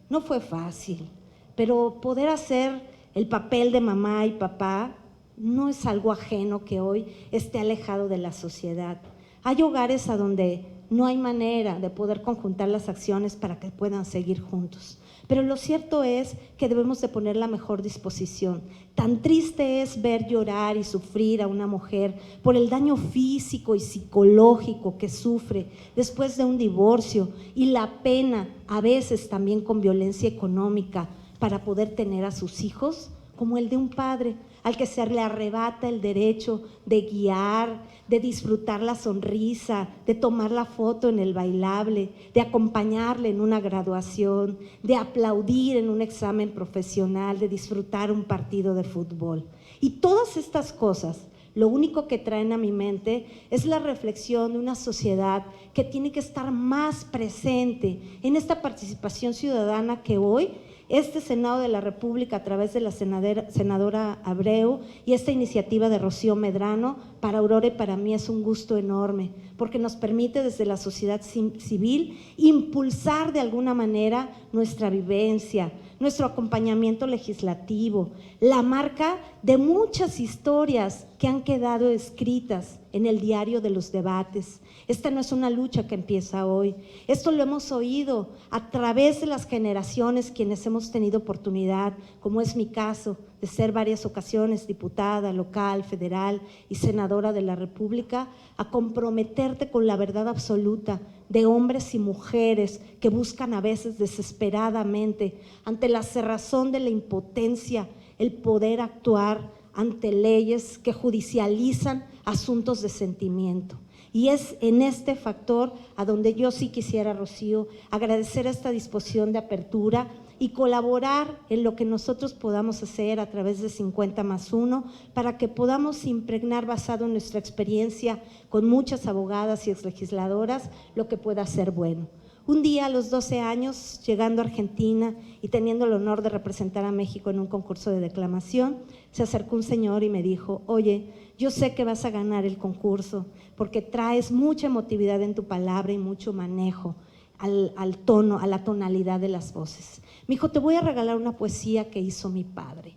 No fue fácil, pero poder hacer el papel de mamá y papá no es algo ajeno que hoy esté alejado de la sociedad. Hay hogares a donde no hay manera de poder conjuntar las acciones para que puedan seguir juntos. Pero lo cierto es que debemos de poner la mejor disposición. Tan triste es ver llorar y sufrir a una mujer por el daño físico y psicológico que sufre después de un divorcio y la pena, a veces también con violencia económica, para poder tener a sus hijos, como el de un padre. al que se le arrebata el derecho de guiar, de disfrutar la sonrisa, de tomar la foto en el bailable, de acompañarle en una graduación, de aplaudir en un examen profesional, de disfrutar un partido de fútbol. Y todas estas cosas, lo único que traen a mi mente es la reflexión de una sociedad que tiene que estar más presente en esta participación ciudadana que hoy este Senado de la República, a través de la senadora Abreu y esta iniciativa de Rocío Medrano, para Aurora y para mí es un gusto enorme, porque nos permite desde la sociedad civil impulsar de alguna manera nuestra vivencia, nuestro acompañamiento legislativo, la marca de muchas historias que han quedado escritas en el diario de los debates. Esta no es una lucha que empieza hoy, esto lo hemos oído a través de las generaciones quienes hemos tenido oportunidad, como es mi caso, de ser varias ocasiones diputada local, federal y senadora de la República, a comprometerte con la verdad absoluta de hombres y mujeres que buscan a veces desesperadamente, ante la cerrazón de la impotencia, el poder actuar ante leyes que judicializan asuntos de sentimiento. Y es en este factor a donde yo sí quisiera, Rocío, agradecer esta disposición de apertura y colaborar en lo que nosotros podamos hacer a través de 50+1 para que podamos impregnar, basado en nuestra experiencia con muchas abogadas y exlegisladoras, lo que pueda ser bueno. Un día, a los 12 años, llegando a Argentina y teniendo el honor de representar a México en un concurso de declamación, se acercó un señor y me dijo: oye, yo sé que vas a ganar el concurso porque traes mucha emotividad en tu palabra y mucho manejo al tono, a la tonalidad de las voces. Me dijo: te voy a regalar una poesía que hizo mi padre,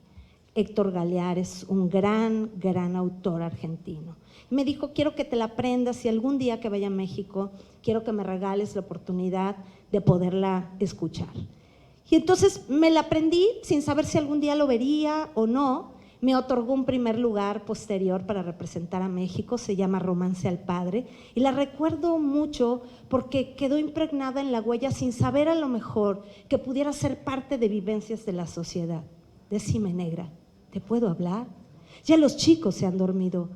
Héctor Galeares, un gran autor argentino. Me dijo: quiero que te la aprendas y algún día que vaya a México, quiero que me regales la oportunidad de poderla escuchar. Y entonces me la aprendí sin saber si algún día lo vería o no. Me otorgó un primer lugar posterior para representar a México, se llama Romance al Padre, y la recuerdo mucho porque quedó impregnada en la huella sin saber a lo mejor que pudiera ser parte de vivencias de la sociedad. Decime, negra, ¿te puedo hablar? Ya los chicos se han dormido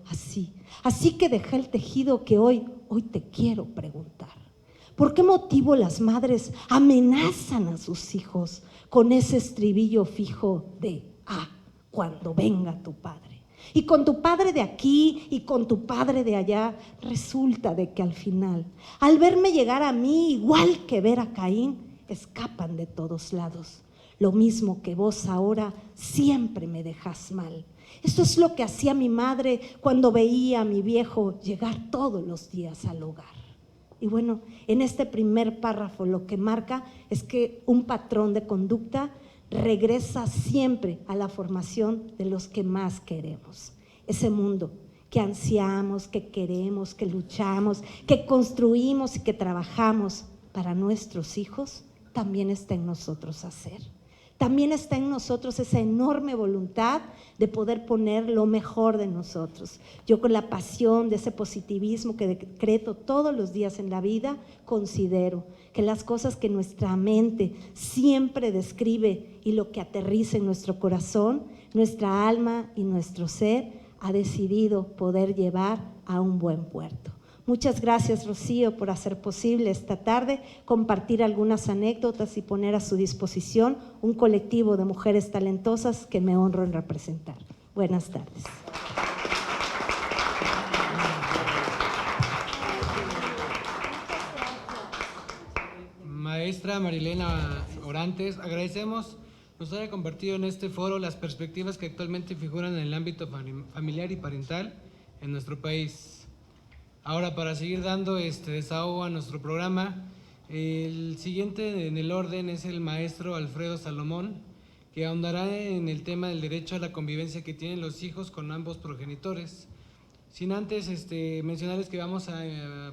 así que dejé el tejido que hoy te quiero preguntar. ¿Por qué motivo las madres amenazan a sus hijos con ese estribillo fijo de cuando venga tu padre? Y con tu padre de aquí y con tu padre de allá, resulta de que al final, al verme llegar a mí, igual que ver a Caín, escapan de todos lados. Lo mismo que vos ahora siempre me dejas mal. Eso es lo que hacía mi madre cuando veía a mi viejo llegar todos los días al hogar. Y bueno, en este primer párrafo lo que marca es que un patrón de conducta regresa siempre a la formación de los que más queremos. Ese mundo que ansiamos, que queremos, que luchamos, que construimos y que trabajamos para nuestros hijos, también está en nosotros hacer. También está en nosotros esa enorme voluntad de poder poner lo mejor de nosotros. Yo, con la pasión de ese positivismo que decreto todos los días en la vida, considero que las cosas que nuestra mente siempre describe y lo que aterriza en nuestro corazón, nuestra alma y nuestro ser ha decidido poder llevar a un buen puerto. Muchas gracias, Rocío, por hacer posible esta tarde compartir algunas anécdotas y poner a su disposición un colectivo de mujeres talentosas que me honro en representar. Buenas tardes. Maestra Marilena Orantes, agradecemos nos haya compartido en este foro las perspectivas que actualmente figuran en el ámbito familiar y parental en nuestro país. Ahora, para seguir dando desahogo a nuestro programa, el siguiente en el orden es el maestro Alfredo Salomón, que ahondará en el tema del derecho a la convivencia que tienen los hijos con ambos progenitores. Sin antes mencionarles que vamos a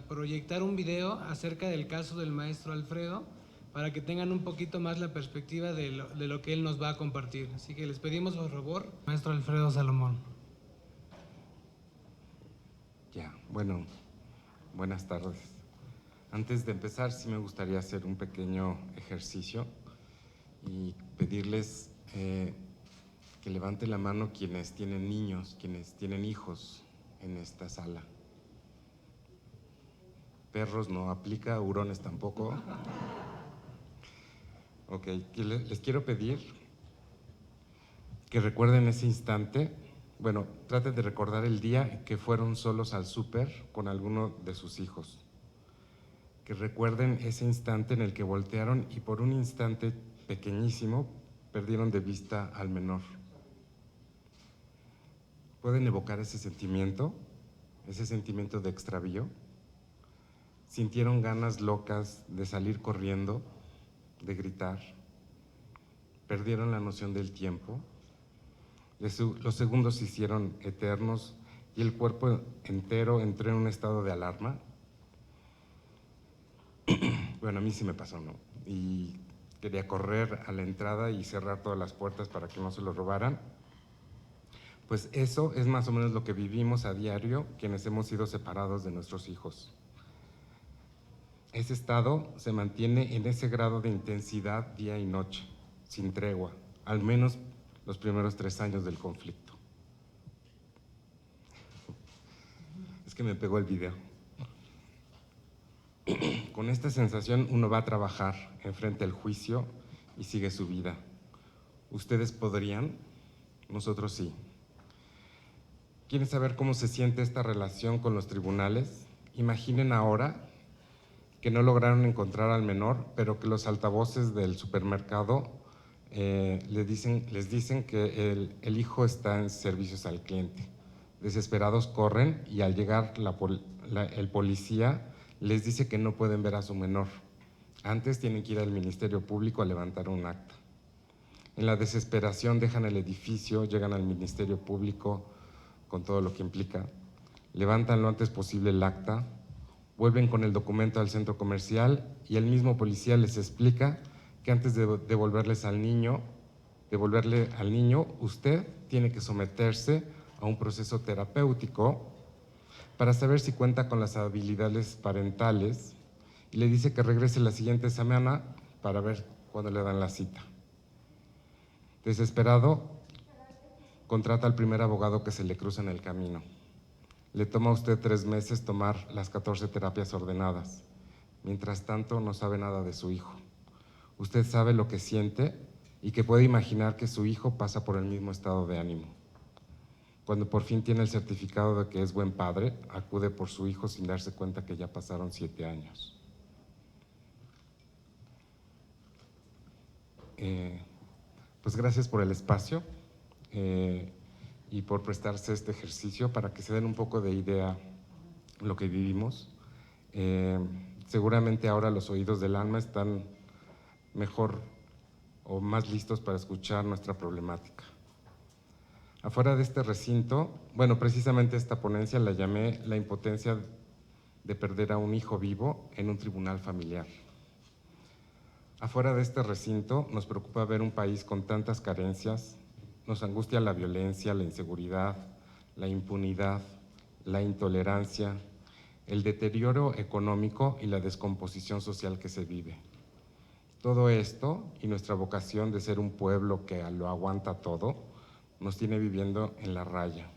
proyectar un video acerca del caso del maestro Alfredo, para que tengan un poquito más la perspectiva de lo que él nos va a compartir. Así que les pedimos, por favor, maestro Alfredo Salomón. Bueno, buenas tardes. Antes de empezar, sí me gustaría hacer un pequeño ejercicio y pedirles Que levante la mano quienes tienen niños, quienes tienen hijos en esta sala. Perros no aplica, hurones tampoco. Ok, les quiero pedir que recuerden ese instante. Bueno, traten de recordar el día que fueron solos al súper con alguno de sus hijos. Que recuerden ese instante en el que voltearon y por un instante pequeñísimo perdieron de vista al menor. ¿Pueden evocar ese sentimiento de extravío? ¿Sintieron ganas locas de salir corriendo, de gritar? ¿Perdieron la noción del tiempo? Los segundos se hicieron eternos y el cuerpo entero entró en un estado de alarma. Bueno, a mí sí me pasó, ¿no? Y quería correr a la entrada y cerrar todas las puertas para que no se lo robaran. Pues eso es más o menos lo que vivimos a diario quienes hemos sido separados de nuestros hijos. Ese estado se mantiene en ese grado de intensidad día y noche, sin tregua, al menos los primeros 3 años del conflicto. Es que me pegó el video. Con esta sensación uno va a trabajar, enfrenta el juicio y sigue su vida. ¿Ustedes podrían? Nosotros sí. ¿Quieren saber cómo se siente esta relación con los tribunales? Imaginen ahora que no lograron encontrar al menor, pero que los altavoces del supermercado les dicen que el hijo está en servicios al cliente. Desesperados corren y al llegar el policía les dice que no pueden ver a su menor. Antes tienen que ir al Ministerio Público a levantar un acta. En la desesperación dejan el edificio, llegan al Ministerio Público con todo lo que implica, levantan lo antes posible el acta, vuelven con el documento al centro comercial y el mismo policía les explica que antes de devolverle al niño, usted tiene que someterse a un proceso terapéutico para saber si cuenta con las habilidades parentales y le dice que regrese la siguiente semana para ver cuándo le dan la cita. Desesperado, contrata al primer abogado que se le cruza en el camino. Le toma a usted 3 meses tomar las 14 terapias ordenadas. Mientras tanto, no sabe nada de su hijo. Usted sabe lo que siente y que puede imaginar que su hijo pasa por el mismo estado de ánimo. Cuando por fin tiene el certificado de que es buen padre, acude por su hijo sin darse cuenta que ya pasaron 7 años. Pues gracias por el espacio y por prestarse este ejercicio para que se den un poco de idea lo que vivimos. Seguramente ahora los oídos del alma están mejor o más listos para escuchar nuestra problemática. Afuera de este recinto, bueno, precisamente esta ponencia la llamé La impotencia de perder a un hijo vivo en un tribunal familiar. Afuera de este recinto nos preocupa ver un país con tantas carencias, nos angustia la violencia, la inseguridad, la impunidad, la intolerancia, el deterioro económico y la descomposición social que se vive. Todo esto y nuestra vocación de ser un pueblo que lo aguanta todo, nos tiene viviendo en la raya.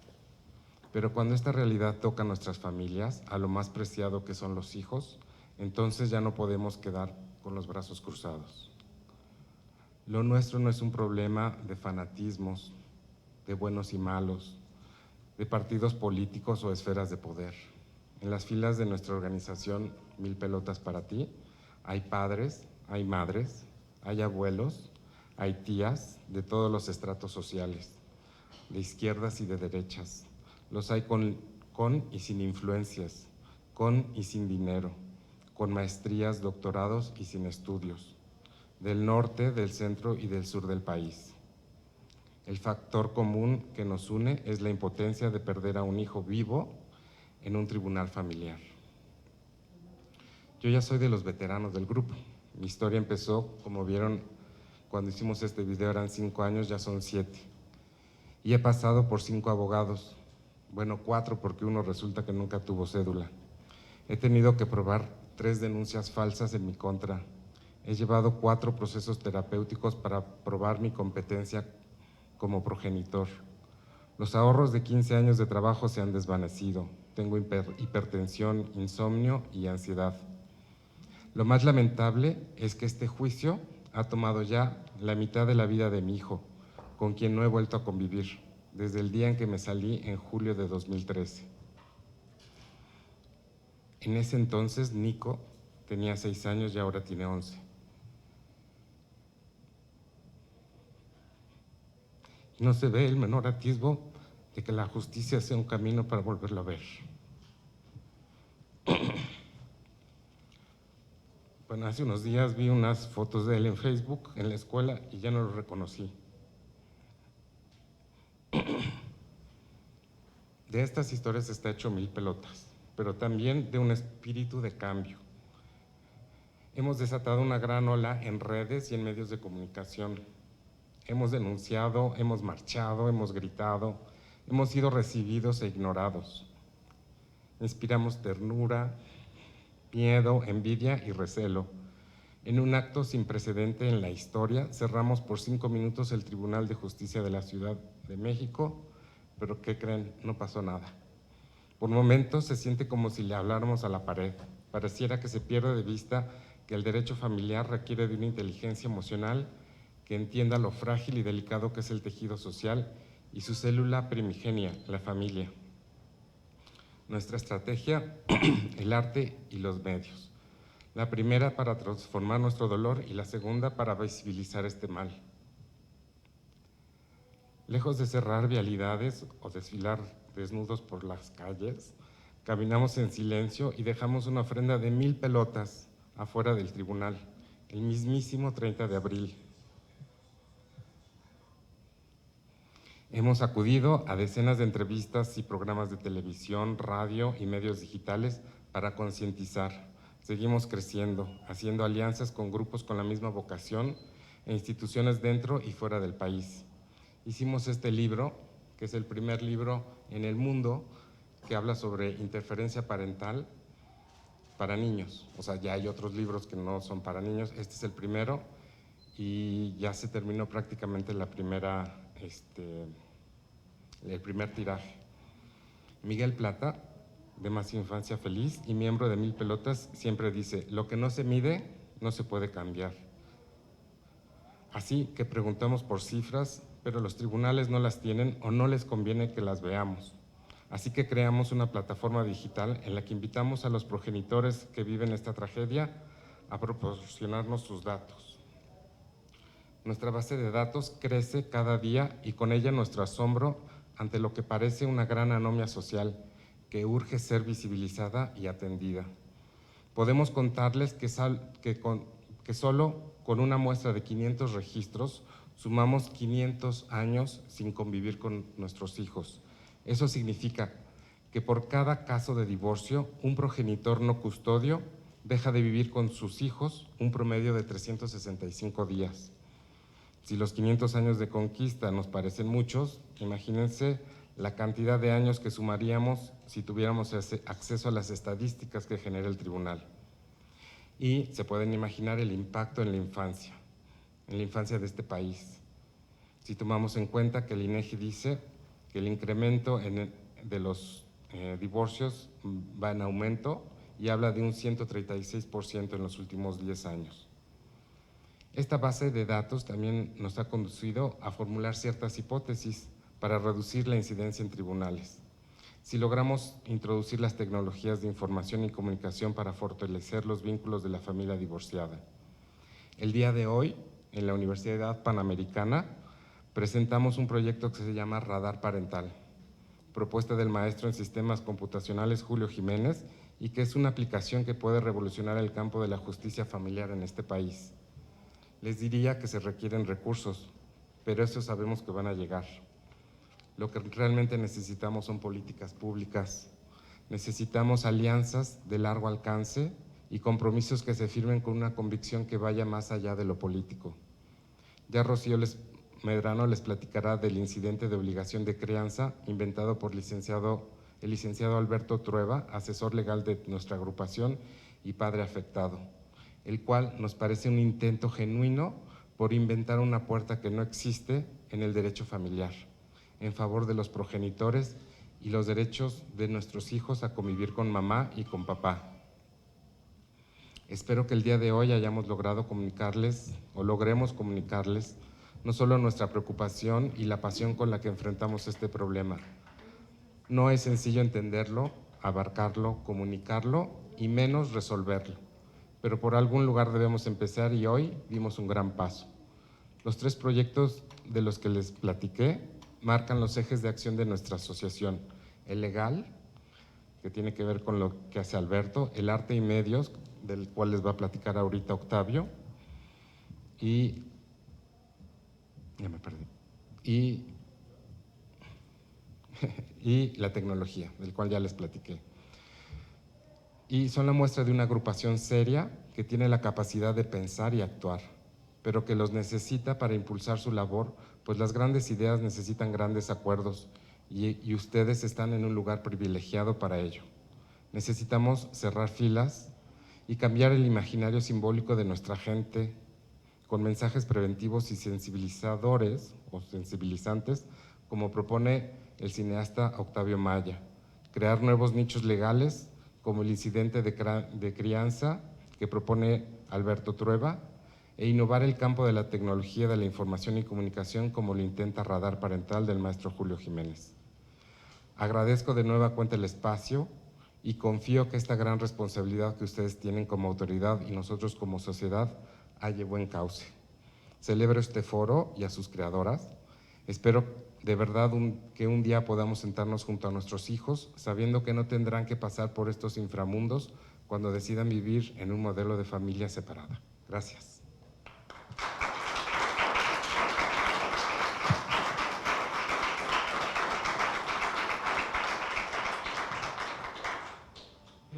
Pero cuando esta realidad toca a nuestras familias, a lo más preciado que son los hijos, entonces ya no podemos quedar con los brazos cruzados. Lo nuestro no es un problema de fanatismos, de buenos y malos, de partidos políticos o esferas de poder. En las filas de nuestra organización Mil Pelotas para Ti, hay padres, hay madres, hay abuelos, hay tías de todos los estratos sociales, de izquierdas y de derechas. Los hay con y sin influencias, con y sin dinero, con maestrías, doctorados y sin estudios, del norte, del centro y del sur del país. El factor común que nos une es la impotencia de perder a un hijo vivo en un tribunal familiar. Yo ya soy de los veteranos del grupo. Mi historia empezó, como vieron cuando hicimos este video, eran 5 años, ya son 7. Y he pasado por 5 abogados, bueno, 4 porque uno resulta que nunca tuvo cédula. He tenido que probar 3 denuncias falsas en mi contra. He llevado 4 procesos terapéuticos para probar mi competencia como progenitor. Los ahorros de 15 años de trabajo se han desvanecido. Tengo hipertensión, insomnio y ansiedad. Lo más lamentable es que este juicio ha tomado ya la mitad de la vida de mi hijo, con quien no he vuelto a convivir, desde el día en que me salí en julio de 2013. En ese entonces, Nico tenía 6 años y ahora tiene 11. No se ve el menor atisbo de que la justicia sea un camino para volverlo a ver. Bueno, hace unos días vi unas fotos de él en Facebook, en la escuela, y ya no lo reconocí. De estas historias está hecho 1000 pelotas, pero también de un espíritu de cambio. Hemos desatado una gran ola en redes y en medios de comunicación. Hemos denunciado, hemos marchado, hemos gritado, hemos sido recibidos e ignorados. Inspiramos ternura, miedo, envidia y recelo. En un acto sin precedente en la historia, cerramos por 5 minutos el Tribunal de Justicia de la Ciudad de México, pero ¿qué creen? No pasó nada. Por momentos se siente como si le habláramos a la pared. Pareciera que se pierde de vista que el derecho familiar requiere de una inteligencia emocional que entienda lo frágil y delicado que es el tejido social y su célula primigenia, la familia. Nuestra estrategia, el arte y los medios. La primera para transformar nuestro dolor y la segunda para visibilizar este mal. Lejos de cerrar vialidades o desfilar desnudos por las calles, caminamos en silencio y dejamos una ofrenda de 1000 pelotas afuera del tribunal, el mismísimo 30 de abril. Hemos acudido a decenas de entrevistas y programas de televisión, radio y medios digitales para concientizar. Seguimos creciendo, haciendo alianzas con grupos con la misma vocación e instituciones dentro y fuera del país. Hicimos este libro, que es el primer libro en el mundo que habla sobre interferencia parental para niños. O sea, ya hay otros libros que no son para niños, este es el primero y ya se terminó prácticamente el primer tiraje. Miguel Plata, de Más Infancia Feliz y miembro de 1000 pelotas, siempre dice: lo que no se mide no se puede cambiar. Así que preguntamos por cifras, pero los tribunales no las tienen o no les conviene que las veamos. Así que creamos una plataforma digital en la que invitamos a los progenitores que viven esta tragedia a proporcionarnos sus datos. Nuestra base de datos crece cada día y con ella nuestro asombro ante lo que parece una gran anomia social que urge ser visibilizada y atendida. Podemos contarles que solo con una muestra de 500 registros sumamos 500 años sin convivir con nuestros hijos. Eso significa que por cada caso de divorcio, un progenitor no custodio deja de vivir con sus hijos un promedio de 365 días. Si los 500 años de conquista nos parecen muchos, imagínense la cantidad de años que sumaríamos si tuviéramos acceso a las estadísticas que genera el tribunal. Y se pueden imaginar el impacto en la infancia de este país. Si tomamos en cuenta que el INEGI dice que el incremento de los divorcios va en aumento y habla de un 136% en los últimos 10 años. Esta base de datos también nos ha conducido a formular ciertas hipótesis para reducir la incidencia en tribunales. Si logramos introducir las tecnologías de información y comunicación para fortalecer los vínculos de la familia divorciada. El día de hoy, en la Universidad Panamericana, presentamos un proyecto que se llama Radar Parental, propuesta del maestro en sistemas computacionales Julio Jiménez, y que es una aplicación que puede revolucionar el campo de la justicia familiar en este país. Les diría que se requieren recursos, pero eso sabemos que van a llegar. Lo que realmente necesitamos son políticas públicas. Necesitamos alianzas de largo alcance y compromisos que se firmen con una convicción que vaya más allá de lo político. Ya Rocío Medrano les platicará del incidente de obligación de crianza inventado por el licenciado Alberto Trueba, asesor legal de nuestra agrupación y padre afectado, el cual nos parece un intento genuino por inventar una puerta que no existe en el derecho familiar, en favor de los progenitores y los derechos de nuestros hijos a convivir con mamá y con papá. Espero que el día de hoy hayamos logrado comunicarles, o logremos comunicarles, no solo nuestra preocupación y la pasión con la que enfrentamos este problema. No es sencillo entenderlo, abarcarlo, comunicarlo y menos resolverlo, pero por algún lugar debemos empezar y hoy dimos un gran paso. Los 3 proyectos de los que les platiqué marcan los ejes de acción de nuestra asociación: el legal, que tiene que ver con lo que hace Alberto, el arte y medios, del cual les va a platicar ahorita Octavio, y la tecnología, del cual ya les platiqué. Y son la muestra de una agrupación seria que tiene la capacidad de pensar y actuar, pero que los necesita para impulsar su labor, pues las grandes ideas necesitan grandes acuerdos y ustedes están en un lugar privilegiado para ello. Necesitamos cerrar filas y cambiar el imaginario simbólico de nuestra gente con mensajes preventivos y sensibilizadores o sensibilizantes, como propone el cineasta Octavio Maya, crear nuevos nichos legales como el incidente de crianza que propone Alberto Trueba, e innovar el campo de la tecnología de la información y comunicación como lo intenta Radar Parental del maestro Julio Jiménez. Agradezco de nueva cuenta el espacio y confío que esta gran responsabilidad que ustedes tienen como autoridad y nosotros como sociedad halle buen cauce. Celebro este foro y a sus creadoras. Espero de verdad que un día podamos sentarnos junto a nuestros hijos, sabiendo que no tendrán que pasar por estos inframundos cuando decidan vivir en un modelo de familia separada. Gracias.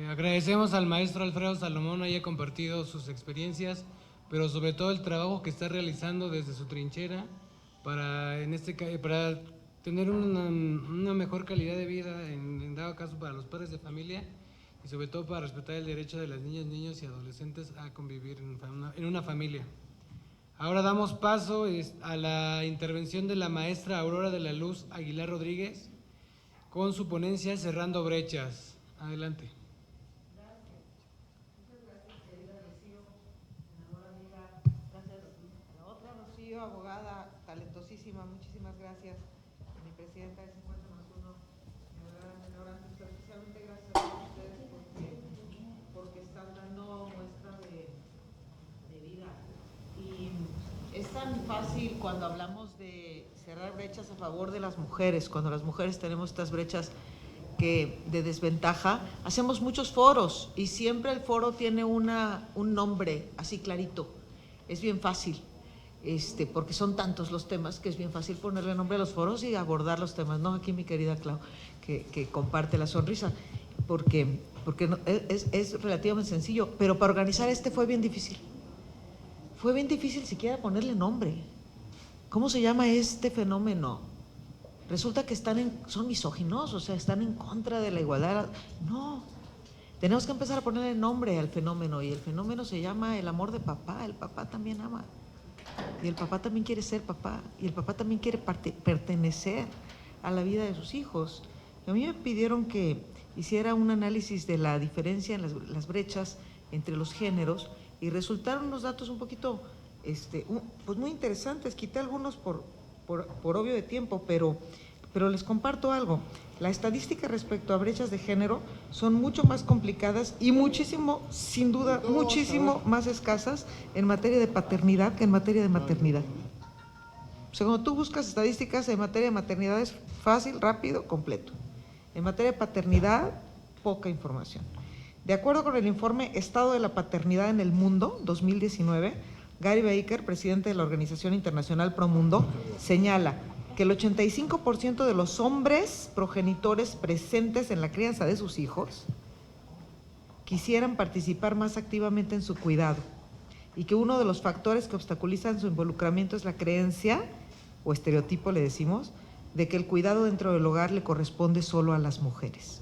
Agradecemos al maestro Alfredo Salomón haya compartido sus experiencias, pero sobre todo el trabajo que está realizando desde su trinchera para tener una mejor calidad de vida, en dado caso para los padres de familia, y sobre todo para respetar el derecho de las niñas, niños y adolescentes a convivir en una familia. Ahora damos paso a la intervención de la maestra Aurora de la Luz Aguilar Rodríguez con su ponencia Cerrando Brechas. Adelante. Abogada talentosísima, muchísimas gracias. Mi presidenta de 50+1, pero especialmente gracias a ustedes porque están dando muestra de vida. Y es tan fácil cuando hablamos de cerrar brechas a favor de las mujeres, cuando las mujeres tenemos estas brechas de desventaja, hacemos muchos foros y siempre el foro tiene un nombre así clarito, es bien fácil. Porque son tantos los temas que es bien fácil ponerle nombre a los foros y abordar los temas, ¿no? Aquí mi querida Clau, que comparte la sonrisa, porque no, es relativamente sencillo, pero para organizar fue bien difícil. Fue bien difícil siquiera ponerle nombre. ¿Cómo se llama este fenómeno? Resulta que son misóginos, o sea, están en contra de la igualdad. No, tenemos que empezar a ponerle nombre al fenómeno, y el fenómeno se llama el amor de papá. El papá también ama. Y el papá también quiere ser papá, y el papá también quiere pertenecer a la vida de sus hijos. Y a mí me pidieron que hiciera un análisis de la diferencia en las brechas entre los géneros, y resultaron unos datos un poquito, pues muy interesantes. Quité algunos por obvio de tiempo, pero les comparto algo. La estadística respecto a brechas de género son mucho más complicadas y muchísimo, sin duda, muchísimo más escasas en materia de paternidad que en materia de maternidad. O sea, cuando tú buscas estadísticas en materia de maternidad es fácil, rápido, completo. En materia de paternidad, poca información. De acuerdo con el informe Estado de la Paternidad en el Mundo, 2019, Gary Baker, presidente de la Organización Internacional Promundo, señala que el 85% de los hombres progenitores presentes en la crianza de sus hijos quisieran participar más activamente en su cuidado, y que uno de los factores que obstaculizan su involucramiento es la creencia, o estereotipo le decimos, de que el cuidado dentro del hogar le corresponde solo a las mujeres.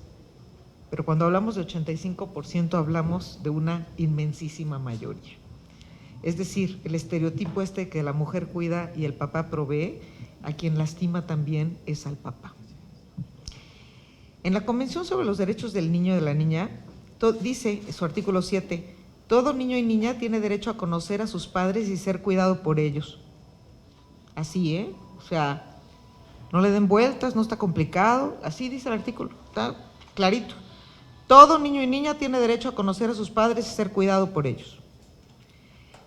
Pero cuando hablamos de 85% hablamos de una inmensísima mayoría. Es decir, el estereotipo de que la mujer cuida y el papá provee, a quien lastima también es al papá. En la Convención sobre los Derechos del Niño y de la Niña, dice su artículo 7, todo niño y niña tiene derecho a conocer a sus padres y ser cuidado por ellos. Así, o sea, no le den vueltas, no está complicado, así dice el artículo, está clarito. Todo niño y niña tiene derecho a conocer a sus padres y ser cuidado por ellos.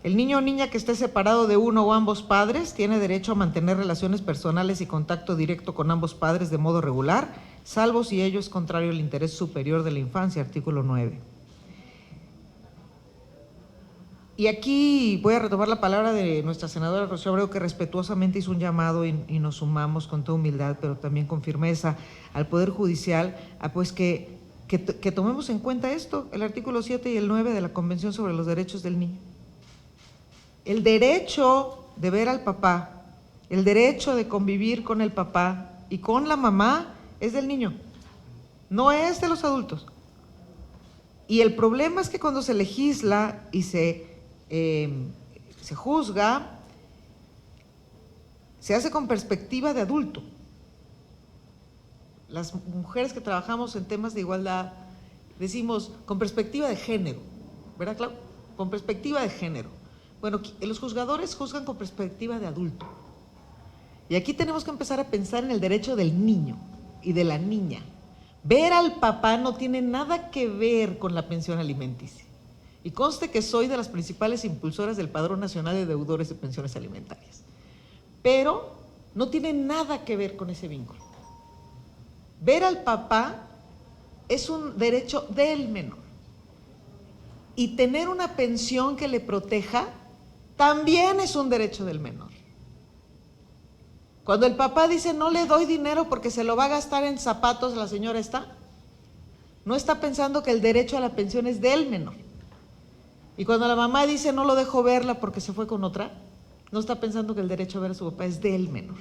El niño o niña que esté separado de uno o ambos padres tiene derecho a mantener relaciones personales y contacto directo con ambos padres de modo regular, salvo si ello es contrario al interés superior de la infancia, artículo 9. Y aquí voy a retomar la palabra de nuestra senadora Rocío Abreu, que respetuosamente hizo un llamado y nos sumamos con toda humildad, pero también con firmeza al Poder Judicial, a pues que tomemos en cuenta esto, el artículo 7 y el 9 de la Convención sobre los Derechos del Niño. El derecho de ver al papá, el derecho de convivir con el papá y con la mamá es del niño, no es de los adultos. Y el problema es que cuando se legisla y se juzga, se hace con perspectiva de adulto. Las mujeres que trabajamos en temas de igualdad decimos con perspectiva de género, ¿verdad, Clau? Con perspectiva de género. Bueno, los juzgadores juzgan con perspectiva de adulto. Y aquí tenemos que empezar a pensar en el derecho del niño y de la niña. Ver al papá no tiene nada que ver con la pensión alimenticia. Y conste que soy de las principales impulsoras del Padrón Nacional de Deudores de Pensiones Alimentarias. Pero no tiene nada que ver con ese vínculo. Ver al papá es un derecho del menor. Y tener una pensión que le proteja también es un derecho del menor. Cuando el papá dice no le doy dinero porque se lo va a gastar en zapatos, la señora no está pensando que el derecho a la pensión es del menor. Y cuando la mamá dice no lo dejo verla porque se fue con otra, no está pensando que el derecho a ver a su papá es del menor.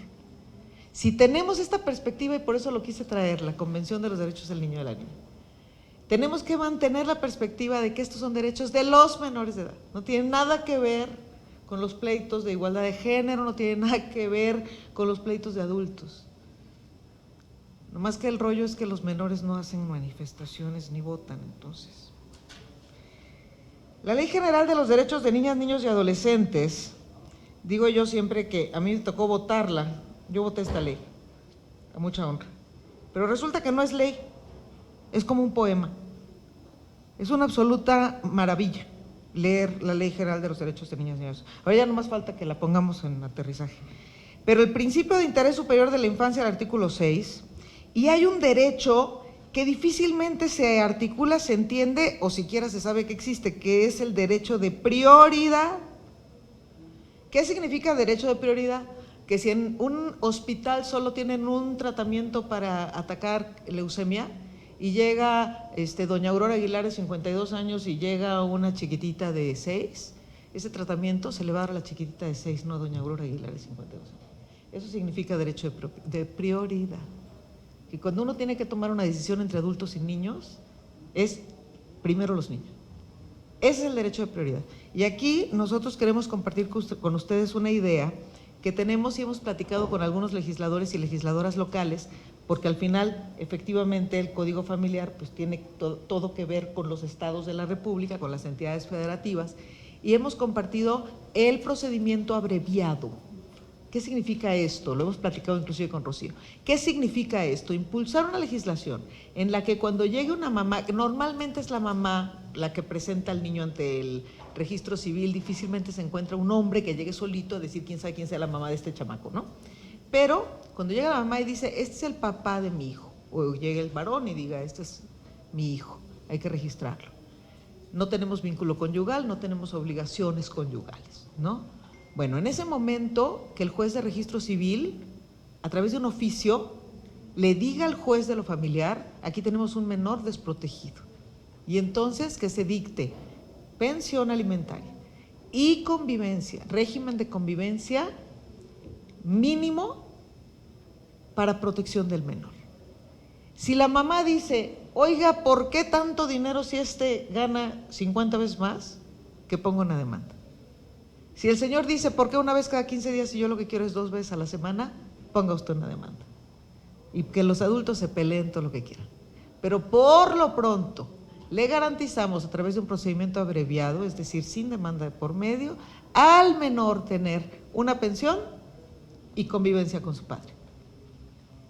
Si tenemos esta perspectiva, y por eso lo quise traer, la Convención de los Derechos del Niño y de la Niña, tenemos que mantener la perspectiva de que estos son derechos de los menores de edad. No tienen nada que ver con los pleitos de igualdad de género, no tienen nada que ver con los pleitos de adultos. Nomás que el rollo es que los menores no hacen manifestaciones ni votan, entonces. La Ley General de los Derechos de Niñas, Niños y Adolescentes, digo yo siempre que a mí me tocó votarla, yo voté esta ley, a mucha honra, pero resulta que no es ley, es como un poema. Es una absoluta maravilla leer la Ley General de los Derechos de Niñas y Niños. Ahora ya no más falta que la pongamos en aterrizaje. Pero el principio de interés superior de la infancia, el artículo 6, y hay un derecho que difícilmente se articula, se entiende o siquiera se sabe que existe, que es el derecho de prioridad. ¿Qué significa derecho de prioridad? Que si en un hospital solo tienen un tratamiento para atacar leucemia y llega doña Aurora Aguilar de 52 años y llega una chiquitita de 6, ese tratamiento se le va a dar a la chiquitita de 6, no a doña Aurora Aguilar de 52 años. Eso significa derecho de prioridad. Que cuando uno tiene que tomar una decisión entre adultos y niños, es primero los niños. Ese es el derecho de prioridad. Y aquí nosotros queremos compartir con ustedes una idea que tenemos y hemos platicado con algunos legisladores y legisladoras locales, porque al final, efectivamente, el Código Familiar pues tiene todo que ver con los estados de la República, con las entidades federativas, y hemos compartido el procedimiento abreviado. ¿Qué significa esto? Lo hemos platicado inclusive con Rocío. ¿Qué significa esto? Impulsar una legislación en la que cuando llegue una mamá, que normalmente es la mamá la que presenta al niño ante el registro civil, difícilmente se encuentra un hombre que llegue solito a decir quién sabe quién sea la mamá de este chamaco, ¿no? Pero cuando llega la mamá y dice, este es el papá de mi hijo, o llega el varón y diga, este es mi hijo, hay que registrarlo. No tenemos vínculo conyugal, no tenemos obligaciones conyugales, ¿no? Bueno, en ese momento que el juez de registro civil, a través de un oficio, le diga al juez de lo familiar, aquí tenemos un menor desprotegido, y entonces que se dicte pensión alimentaria y convivencia, régimen de convivencia mínimo para protección del menor. Si la mamá dice, oiga, ¿por qué tanto dinero si gana 50 veces más? Que ponga una demanda. Si el señor dice, ¿por qué una vez cada 15 días y yo lo que quiero es 2 veces a la semana? Ponga usted una demanda. Y que los adultos se peleen todo lo que quieran. Pero por lo pronto, le garantizamos a través de un procedimiento abreviado, es decir, sin demanda de por medio, al menor tener una pensión y convivencia con su padre.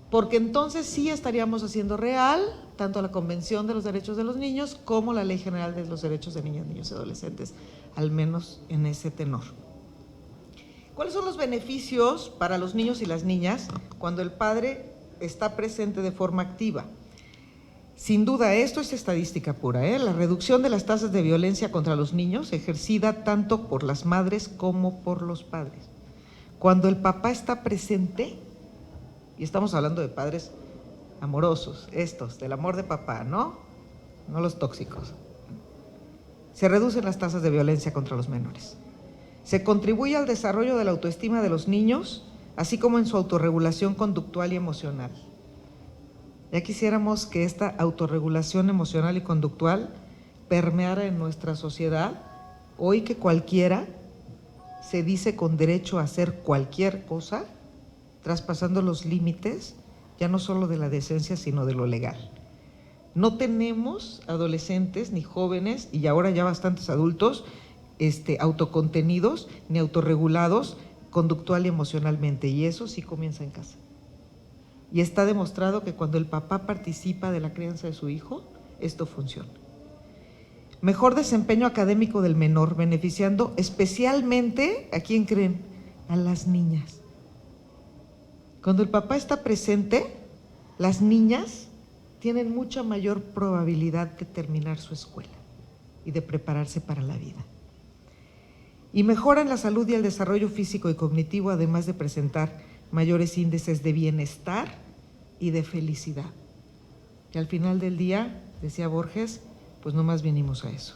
Porque entonces sí estaríamos haciendo real tanto la Convención de los Derechos de los Niños como la Ley General de los Derechos de Niñas, Niños y Adolescentes, al menos en ese tenor. ¿Cuáles son los beneficios para los niños y las niñas cuando el padre está presente de forma activa? Sin duda, esto es estadística pura, la reducción de las tasas de violencia contra los niños ejercida tanto por las madres como por los padres. Cuando el papá está presente, y estamos hablando de padres amorosos, del amor de papá, ¿no? No los tóxicos. Se reducen las tasas de violencia contra los menores. Se contribuye al desarrollo de la autoestima de los niños, así como en su autorregulación conductual y emocional. Ya quisiéramos que esta autorregulación emocional y conductual permeara en nuestra sociedad, hoy que cualquiera se dice con derecho a hacer cualquier cosa, traspasando los límites, ya no solo de la decencia, sino de lo legal. No tenemos adolescentes ni jóvenes, y ahora ya bastantes adultos, autocontenidos ni autorregulados conductual y emocionalmente, y eso sí comienza en casa. Y está demostrado que cuando el papá participa de la crianza de su hijo, esto funciona. Mejor desempeño académico del menor, beneficiando especialmente, ¿a quién creen? A las niñas. Cuando el papá está presente, las niñas tienen mucha mayor probabilidad de terminar su escuela y de prepararse para la vida. Y mejoran la salud y el desarrollo físico y cognitivo, además de presentar mayores índices de bienestar y de felicidad. Y al final del día, decía Borges, pues nomás vinimos a eso.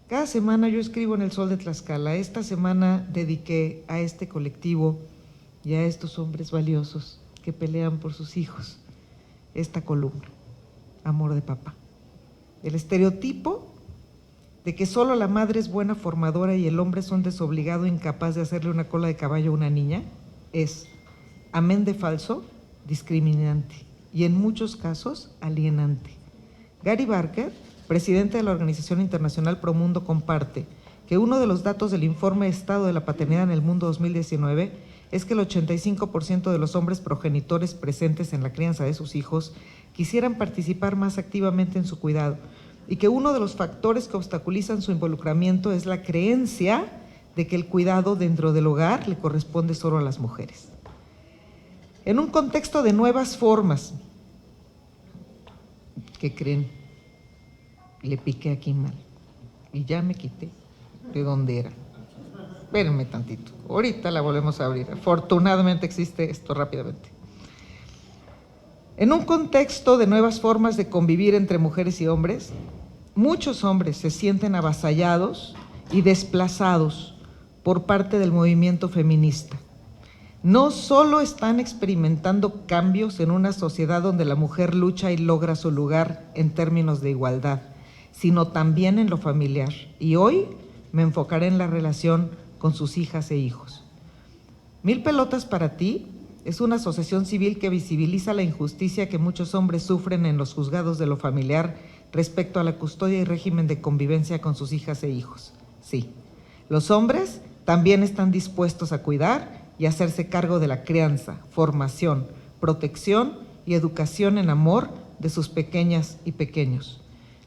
Cada semana yo escribo en El Sol de Tlaxcala. Esta semana dediqué a este colectivo y a estos hombres valiosos que pelean por sus hijos esta columna, Amor de Papá. El estereotipo de que solo la madre es buena formadora y el hombre es un desobligado incapaz de hacerle una cola de caballo a una niña es, amén de falso, discriminante y en muchos casos alienante. Gary Barker, presidente de la Organización Internacional Promundo, comparte que uno de los datos del informe Estado de la Paternidad en el Mundo 2019 es que el 85% de los hombres progenitores presentes en la crianza de sus hijos quisieran participar más activamente en su cuidado y que uno de los factores que obstaculizan su involucramiento es la creencia de que el cuidado dentro del hogar le corresponde solo a las mujeres. En un contexto de nuevas formas, ¿qué creen? Le piqué aquí mal y ya me quité de donde era. Espérenme tantito, ahorita la volvemos a abrir. Afortunadamente existe esto rápidamente. En un contexto de nuevas formas de convivir entre mujeres y hombres, muchos hombres se sienten avasallados y desplazados por parte del movimiento feminista. No solo están experimentando cambios en una sociedad donde la mujer lucha y logra su lugar en términos de igualdad, sino también en lo familiar. Y hoy me enfocaré en la relación con sus hijas e hijos. Mil Pelotas para Ti es una asociación civil que visibiliza la injusticia que muchos hombres sufren en los juzgados de lo familiar respecto a la custodia y régimen de convivencia con sus hijas e hijos. Sí, los hombres también están dispuestos a cuidar y hacerse cargo de la crianza, formación, protección y educación en amor de sus pequeñas y pequeños.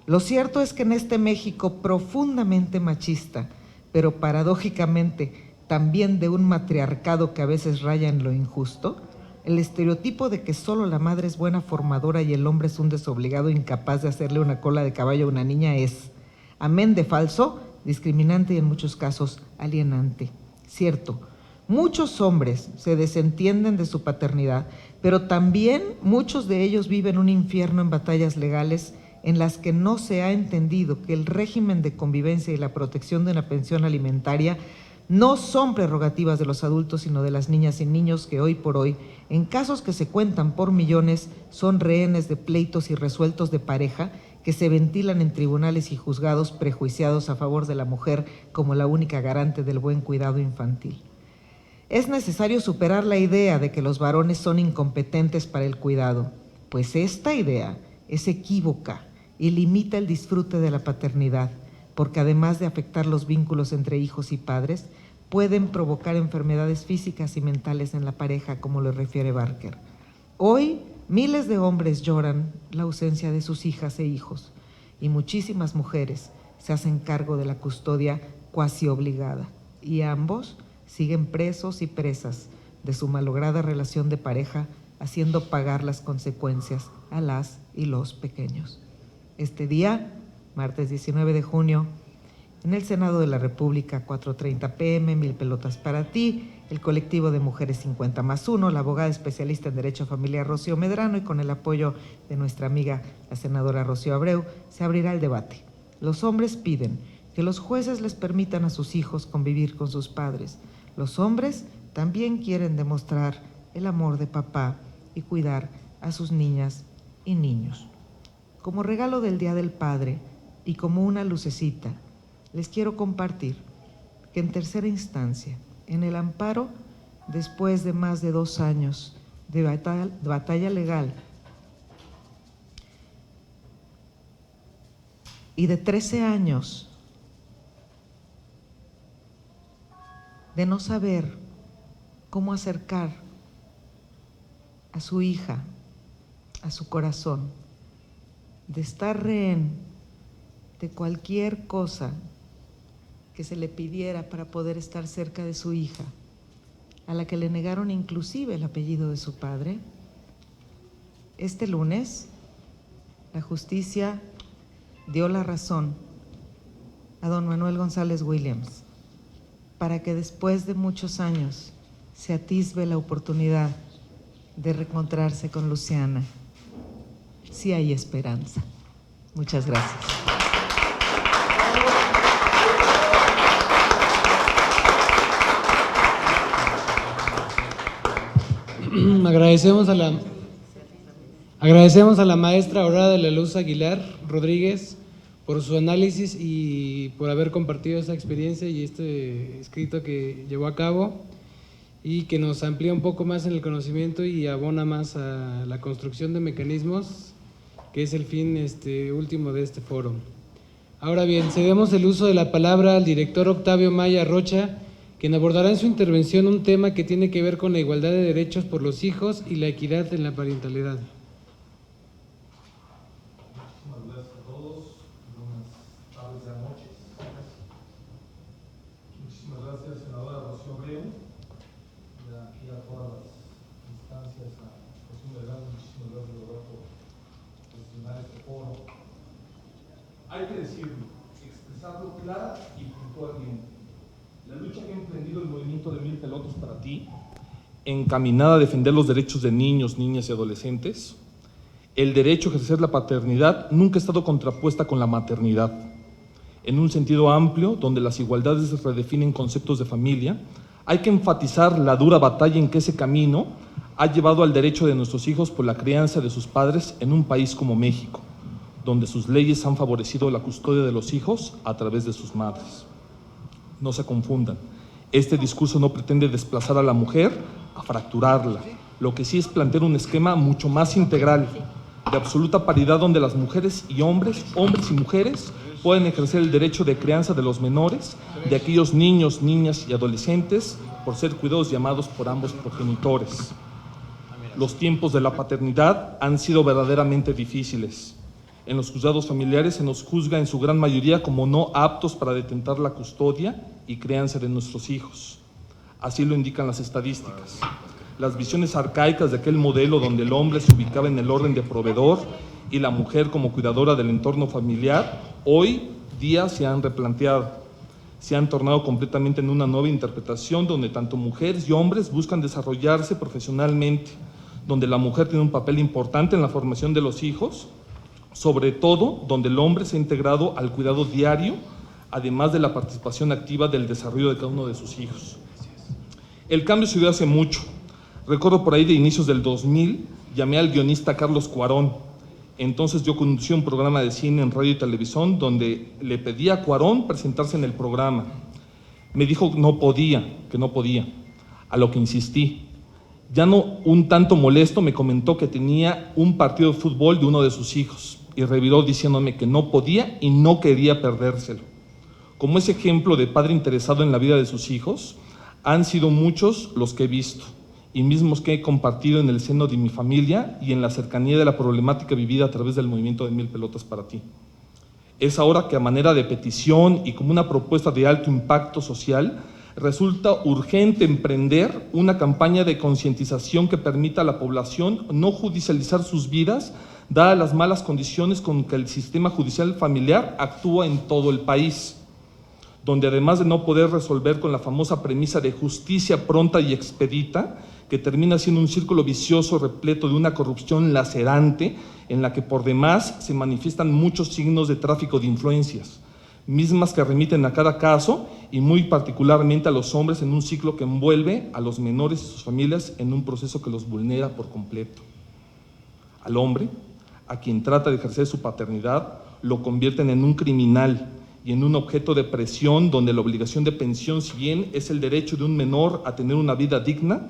Lo cierto es que en este México profundamente machista, pero paradójicamente también de un matriarcado que a veces raya en lo injusto, el estereotipo de que solo la madre es buena formadora y el hombre es un desobligado incapaz de hacerle una cola de caballo a una niña es, amén de falso, discriminante y en muchos casos alienante. Cierto, muchos hombres se desentienden de su paternidad, pero también muchos de ellos viven un infierno en batallas legales en las que no se ha entendido que el régimen de convivencia y la protección de una pensión alimentaria no son prerrogativas de los adultos, sino de las niñas y niños que hoy por hoy, en casos que se cuentan por millones, son rehenes de pleitos irresueltos de pareja que se ventilan en tribunales y juzgados prejuiciados a favor de la mujer como la única garante del buen cuidado infantil. Es necesario superar la idea de que los varones son incompetentes para el cuidado, pues esta idea es equívoca y limita el disfrute de la paternidad, porque además de afectar los vínculos entre hijos y padres, pueden provocar enfermedades físicas y mentales en la pareja, como lo refiere Barker. Hoy, miles de hombres lloran la ausencia de sus hijas e hijos, y muchísimas mujeres se hacen cargo de la custodia cuasi obligada, y ambos siguen presos y presas de su malograda relación de pareja, haciendo pagar las consecuencias a las y los pequeños. Este día, martes 19 de junio, en el Senado de la República, 4:30 p.m., Mil Pelotas para Ti, el colectivo de Mujeres 50+1, la abogada especialista en Derecho Familiar Rocío Medrano y con el apoyo de nuestra amiga la senadora Rocío Abreu, se abrirá el debate. Los hombres piden que los jueces les permitan a sus hijos convivir con sus padres. Los hombres también quieren demostrar el amor de papá y cuidar a sus niñas y niños. Como regalo del Día del Padre y como una lucecita, les quiero compartir que en tercera instancia, en el amparo, después de más de 2 años de batalla legal y de 13 años de no saber cómo acercar a su hija a su corazón, de estar rehén de cualquier cosa que se le pidiera para poder estar cerca de su hija, a la que le negaron inclusive el apellido de su padre. Este lunes, la justicia dio la razón a don Manuel González Williams para que después de muchos años se atisbe la oportunidad de reencontrarse con Luciana. Sí hay esperanza. Muchas gracias. Agradecemos a la maestra Aurora de la Luz Aguilar Rodríguez por su análisis y por haber compartido esa experiencia y este escrito que llevó a cabo y que nos amplía un poco más en el conocimiento y abona más a la construcción de mecanismos, que es el fin último de este foro. Ahora bien, cedemos el uso de la palabra al director Octavio Maya Rocha, quien abordará en su intervención un tema que tiene que ver con la igualdad de derechos por los hijos y la equidad en la parentalidad. Muchísimas gracias a todos, buenas tardes y noches. Muchísimas gracias, senadora Rocío Abreu, y a todas las instancias, a Rocío Medrano, muchísimas gracias de verdad por gestionar este foro. Hay que decirlo, expresarlo clara y puntualmente. La lucha que ha emprendido el movimiento de Mil Pelotas para Ti, encaminada a defender los derechos de niños, niñas y adolescentes, el derecho a ejercer la paternidad nunca ha estado contrapuesta con la maternidad. En un sentido amplio, donde las igualdades redefinen conceptos de familia, hay que enfatizar la dura batalla en que ese camino ha llevado al derecho de nuestros hijos por la crianza de sus padres en un país como México, donde sus leyes han favorecido la custodia de los hijos a través de sus madres. No se confundan, este discurso no pretende desplazar a la mujer, a fracturarla. Lo que sí es plantear un esquema mucho más integral, de absoluta paridad, donde las mujeres y hombres y mujeres pueden ejercer el derecho de crianza de los menores, de aquellos niños, niñas y adolescentes, por ser cuidados y amados por ambos progenitores. Los tiempos de la paternidad han sido verdaderamente difíciles. En los juzgados familiares se nos juzga en su gran mayoría como no aptos para detentar la custodia y crianza de nuestros hijos. Así lo indican las estadísticas. Las visiones arcaicas de aquel modelo donde el hombre se ubicaba en el orden de proveedor y la mujer como cuidadora del entorno familiar, hoy día se han replanteado. Se han tornado completamente en una nueva interpretación donde tanto mujeres y hombres buscan desarrollarse profesionalmente, donde la mujer tiene un papel importante en la formación de los hijos, sobre todo donde el hombre se ha integrado al cuidado diario, además de la participación activa del desarrollo de cada uno de sus hijos. El cambio se dio hace mucho. Recuerdo por ahí de inicios del 2000, llamé al guionista Carlos Cuarón Entonces yo conducí un programa de cine en radio y televisión donde le pedí a Cuarón presentarse en el programa. Me dijo que no podía, a lo que insistí. Ya no un tanto molesto me comentó que tenía un partido de fútbol de uno de sus hijos y reviró diciéndome que no podía y no quería perdérselo. Como ese ejemplo de padre interesado en la vida de sus hijos, han sido muchos los que he visto y mismos que he compartido en el seno de mi familia y en la cercanía de la problemática vivida a través del movimiento de 1000 pelotas para ti. Es ahora que a manera de petición y como una propuesta de alto impacto social, resulta urgente emprender una campaña de concientización que permita a la población no judicializar sus vidas, dadas las malas condiciones con que el sistema judicial familiar actúa en todo el país, donde además de no poder resolver con la famosa premisa de justicia pronta y expedita, que termina siendo un círculo vicioso repleto de una corrupción lacerante en la que por demás se manifiestan muchos signos de tráfico de influencias, mismas que remiten a cada caso y muy particularmente a los hombres en un ciclo que envuelve a los menores y sus familias en un proceso que los vulnera por completo. Al hombre, a quien trata de ejercer su paternidad, lo convierten en un criminal y en un objeto de presión donde la obligación de pensión, si bien es el derecho de un menor a tener una vida digna,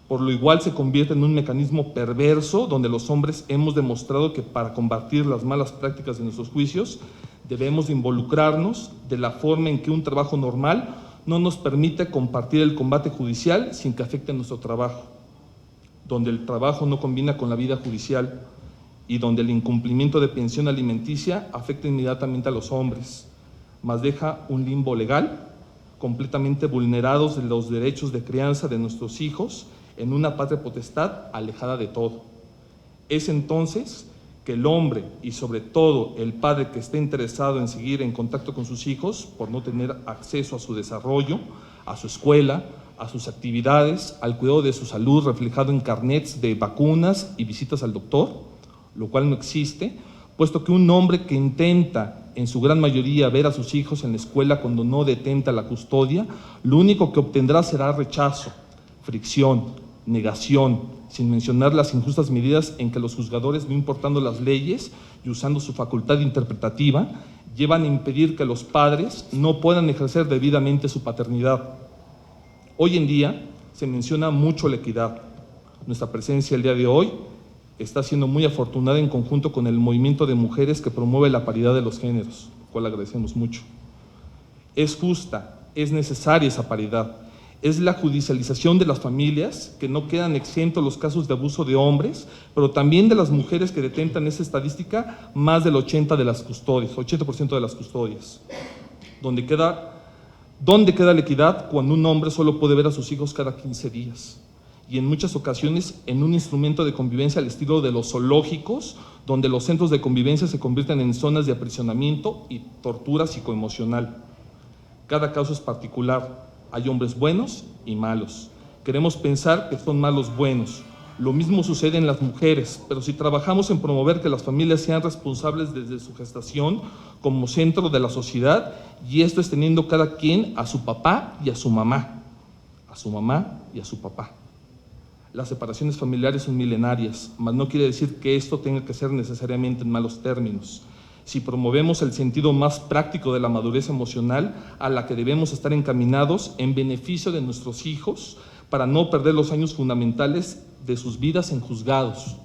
por lo igual se convierte en un mecanismo perverso donde los hombres hemos demostrado que para combatir las malas prácticas de nuestros juicios debemos involucrarnos de la forma en que un trabajo normal no nos permite compartir el combate judicial sin que afecte nuestro trabajo, donde el trabajo no combina con la vida judicial y donde el incumplimiento de pensión alimenticia afecta inmediatamente a los hombres, mas deja un limbo legal completamente vulnerados de los derechos de crianza de nuestros hijos en una patria potestad alejada de todo. Es entonces que el hombre y sobre todo el padre que esté interesado en seguir en contacto con sus hijos por no tener acceso a su desarrollo, a su escuela, a sus actividades, al cuidado de su salud reflejado en carnets de vacunas y visitas al doctor, lo cual no existe, puesto que un hombre que intenta en su gran mayoría ver a sus hijos en la escuela cuando no detenta la custodia, lo único que obtendrá será rechazo, fricción, negación, sin mencionar las injustas medidas en que los juzgadores, no importando las leyes y usando su facultad interpretativa, llevan a impedir que los padres no puedan ejercer debidamente su paternidad. Hoy en día se menciona mucho la equidad. Nuestra presencia el día de hoy está siendo muy afortunada en conjunto con el movimiento de mujeres que promueve la paridad de los géneros, lo cual agradecemos mucho. Es justa, es necesaria esa paridad. Es la judicialización de las familias, que no quedan exentos los casos de abuso de hombres, pero también de las mujeres que detentan esa estadística, más del 80% de las custodias. ¿Dónde queda la equidad cuando un hombre solo puede ver a sus hijos cada 15 días? Y en muchas ocasiones en un instrumento de convivencia al estilo de los zoológicos, donde los centros de convivencia se convierten en zonas de aprisionamiento y tortura psicoemocional. Cada caso es particular. Hay hombres buenos y malos. Queremos pensar que son malos buenos. Lo mismo sucede en las mujeres, pero si trabajamos en promover que las familias sean responsables desde su gestación como centro de la sociedad, y esto es teniendo cada quien a su papá y a su mamá y a su papá. Las separaciones familiares son milenarias, mas no quiere decir que esto tenga que ser necesariamente en malos términos. Si promovemos el sentido más práctico de la madurez emocional a la que debemos estar encaminados en beneficio de nuestros hijos para no perder los años fundamentales de sus vidas en juzgados,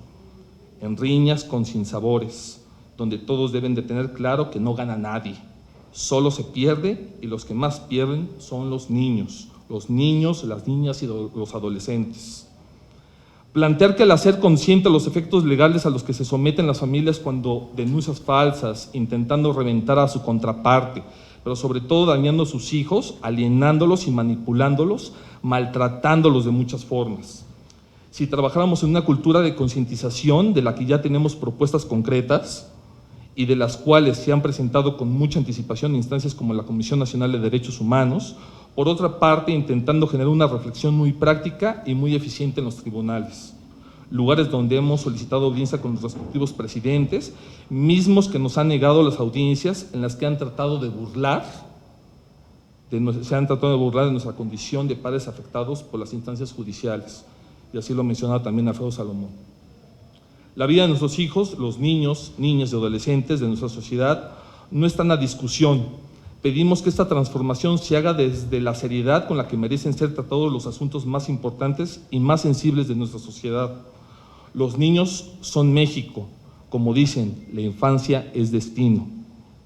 en riñas con sinsabores, donde todos deben de tener claro que no gana nadie, solo se pierde y los que más pierden son los niños, las niñas y los adolescentes. Plantear que al hacer consciente los efectos legales a los que se someten las familias cuando denuncias falsas, intentando reventar a su contraparte, pero sobre todo dañando a sus hijos, alienándolos y manipulándolos, maltratándolos de muchas formas. Si trabajáramos en una cultura de concientización de la que ya tenemos propuestas concretas y de las cuales se han presentado con mucha anticipación instancias como la Comisión Nacional de Derechos Humanos, por otra parte, intentando generar una reflexión muy práctica y muy eficiente en los tribunales, lugares donde hemos solicitado audiencia con los respectivos presidentes, mismos que nos han negado las audiencias en las que han tratado de burlar de nuestra condición de padres afectados por las instancias judiciales, y así lo mencionaba también Alfredo Salomón. La vida de nuestros hijos, los niños, niñas y adolescentes de nuestra sociedad no están a discusión. Pedimos que esta transformación se haga desde la seriedad con la que merecen ser tratados los asuntos más importantes y más sensibles de nuestra sociedad. Los niños son México. Como dicen, la infancia es destino.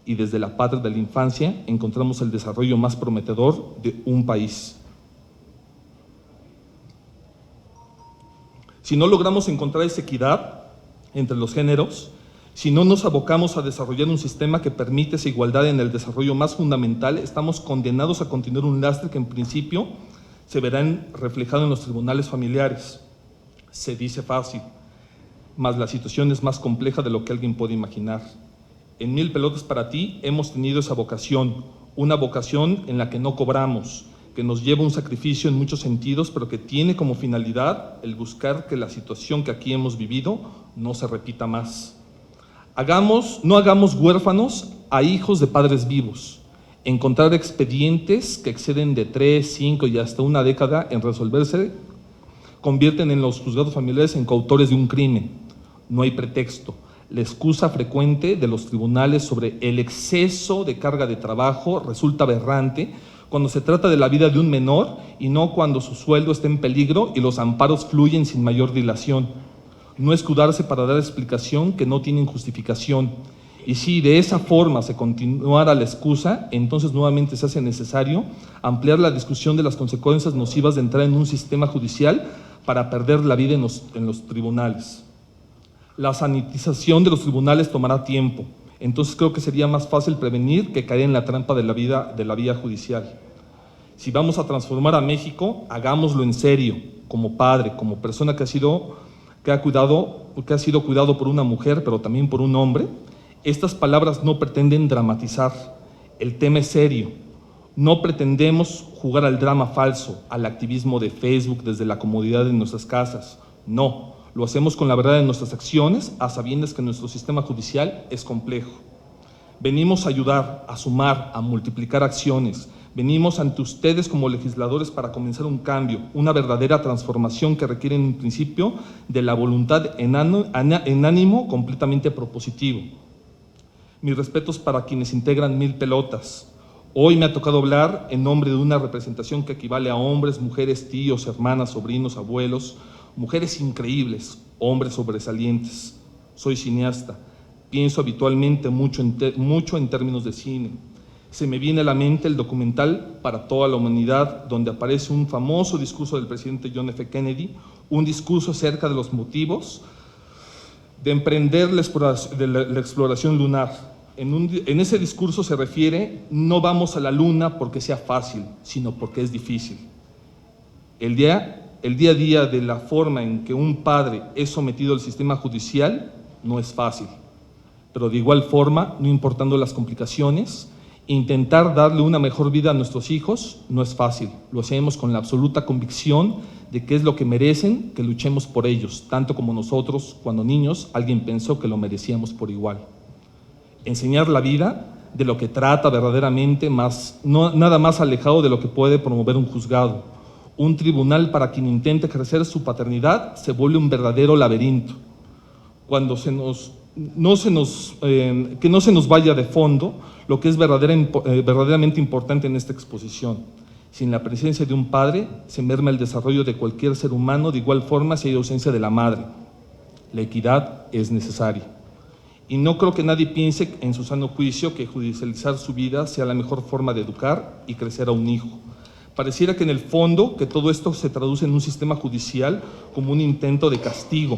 Y desde la patria de la infancia encontramos el desarrollo más prometedor de un país. Si no logramos encontrar esa equidad entre los géneros, si no nos abocamos a desarrollar un sistema que permite esa igualdad en el desarrollo más fundamental, estamos condenados a continuar un lastre que en principio se verá reflejado en los tribunales familiares. Se dice fácil, mas la situación es más compleja de lo que alguien puede imaginar. En Mil Pelotas para Ti hemos tenido esa vocación, una vocación en la que no cobramos, que nos lleva un sacrificio en muchos sentidos, pero que tiene como finalidad el buscar que la situación que aquí hemos vivido no se repita más. No hagamos huérfanos a hijos de padres vivos. Encontrar expedientes que exceden de 3, 5 y hasta una década en resolverse convierten en los juzgados familiares en coautores de un crimen. No hay pretexto. La excusa frecuente de los tribunales sobre el exceso de carga de trabajo resulta aberrante cuando se trata de la vida de un menor y no cuando su sueldo está en peligro y los amparos fluyen sin mayor dilación. No escudarse para dar explicación que no tienen justificación. Y si de esa forma se continuara la excusa, entonces nuevamente se hace necesario ampliar la discusión de las consecuencias nocivas de entrar en un sistema judicial para perder la vida en los tribunales. La sanitización de los tribunales tomará tiempo, entonces creo que sería más fácil prevenir que caer en la trampa de la vía judicial. Si vamos a transformar a México, hagámoslo en serio, como padre, como persona que ha sido cuidado por una mujer, pero también por un hombre. Estas palabras no pretenden dramatizar, el tema es serio. No pretendemos jugar al drama falso, al activismo de Facebook desde la comodidad de nuestras casas, no. Lo hacemos con la verdad de nuestras acciones, a sabiendas que nuestro sistema judicial es complejo. Venimos a ayudar, a sumar, a multiplicar acciones. Venimos ante ustedes como legisladores para comenzar un cambio, una verdadera transformación que requiere en un principio de la voluntad en ánimo completamente propositivo. Mis respetos para quienes integran Mil Pelotas. Hoy me ha tocado hablar en nombre de una representación que equivale a hombres, mujeres, tíos, hermanas, sobrinos, abuelos, mujeres increíbles, hombres sobresalientes. Soy cineasta, pienso habitualmente mucho en términos de cine. Se me viene a la mente el documental Para toda la humanidad, donde aparece un famoso discurso del presidente John F. Kennedy, un discurso acerca de los motivos de emprender la exploración lunar. En ese discurso se refiere, no vamos a la luna porque sea fácil, sino porque es difícil. El día a día de la forma en que un padre es sometido al sistema judicial no es fácil, pero de igual forma, no importando las complicaciones, intentar darle una mejor vida a nuestros hijos no es fácil. Lo hacemos con la absoluta convicción de que es lo que merecen, que luchemos por ellos, tanto como nosotros, cuando niños, alguien pensó que lo merecíamos por igual. Enseñar la vida de lo que trata verdaderamente, nada más alejado de lo que puede promover un juzgado. Un tribunal para quien intente ejercer su paternidad se vuelve un verdadero laberinto. Cuando que no se nos vaya de fondo lo que es verdaderamente importante en esta exposición. Sin la presencia de un padre se merma el desarrollo de cualquier ser humano, de igual forma si hay ausencia de la madre. La equidad es necesaria. Y no creo que nadie piense en su sano juicio que judicializar su vida sea la mejor forma de educar y crecer a un hijo. Pareciera que en el fondo que todo esto se traduce en un sistema judicial como un intento de castigo.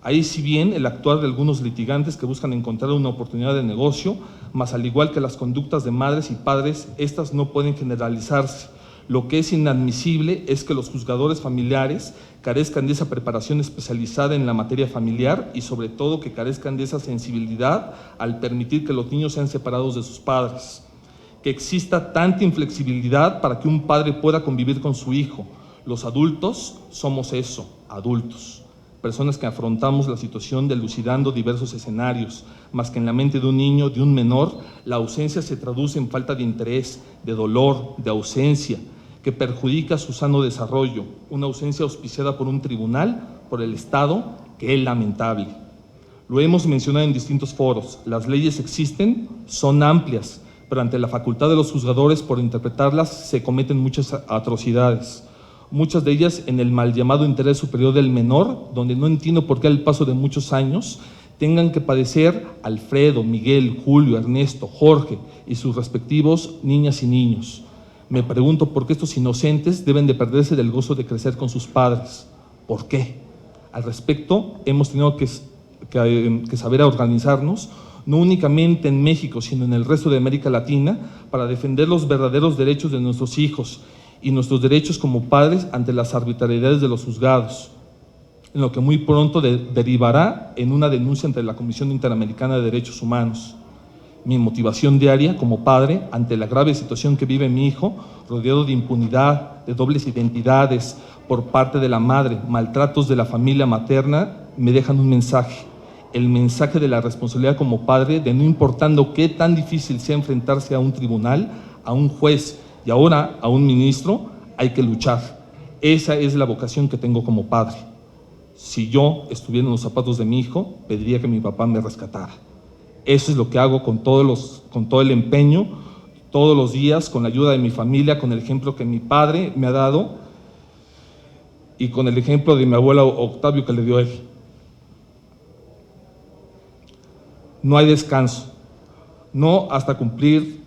Ahí si bien el actuar de algunos litigantes que buscan encontrar una oportunidad de negocio, mas al igual que las conductas de madres y padres, estas no pueden generalizarse. Lo que es inadmisible es que los juzgadores familiares carezcan de esa preparación especializada en la materia familiar y sobre todo que carezcan de esa sensibilidad al permitir que los niños sean separados de sus padres. Que exista tanta inflexibilidad para que un padre pueda convivir con su hijo. Los adultos somos eso, adultos. Personas que afrontamos la situación dilucidando diversos escenarios, más que en la mente de un niño, de un menor, la ausencia se traduce en falta de interés, de dolor, de ausencia, que perjudica su sano desarrollo, una ausencia auspiciada por un tribunal, por el Estado, que es lamentable. Lo hemos mencionado en distintos foros. Las leyes existen, son amplias, pero ante la facultad de los juzgadores por interpretarlas se cometen muchas atrocidades. Muchas de ellas en el mal llamado interés superior del menor, donde no entiendo por qué al paso de muchos años tengan que padecer Alfredo, Miguel, Julio, Ernesto, Jorge y sus respectivos niñas y niños. Me pregunto por qué estos inocentes deben de perderse del gozo de crecer con sus padres. ¿Por qué? Al respecto, hemos tenido que saber organizarnos, no únicamente en México, sino en el resto de América Latina, para defender los verdaderos derechos de nuestros hijos y nuestros derechos como padres ante las arbitrariedades de los juzgados, en lo que muy pronto derivará en una denuncia ante la Comisión Interamericana de Derechos Humanos. Mi motivación diaria como padre ante la grave situación que vive mi hijo, rodeado de impunidad, de dobles identidades por parte de la madre, maltratos de la familia materna, me dejan un mensaje. El mensaje de la responsabilidad como padre, de no importando qué tan difícil sea enfrentarse a un tribunal, a un juez y ahora a un ministro, hay que luchar. Esa es la vocación que tengo como padre. Si yo estuviera en los zapatos de mi hijo, pediría que mi papá me rescatara. Eso es lo que hago con todo el empeño, todos los días, con la ayuda de mi familia, con el ejemplo que mi padre me ha dado y con el ejemplo de mi abuelo Octavio que le dio él. No hay descanso, no hasta cumplir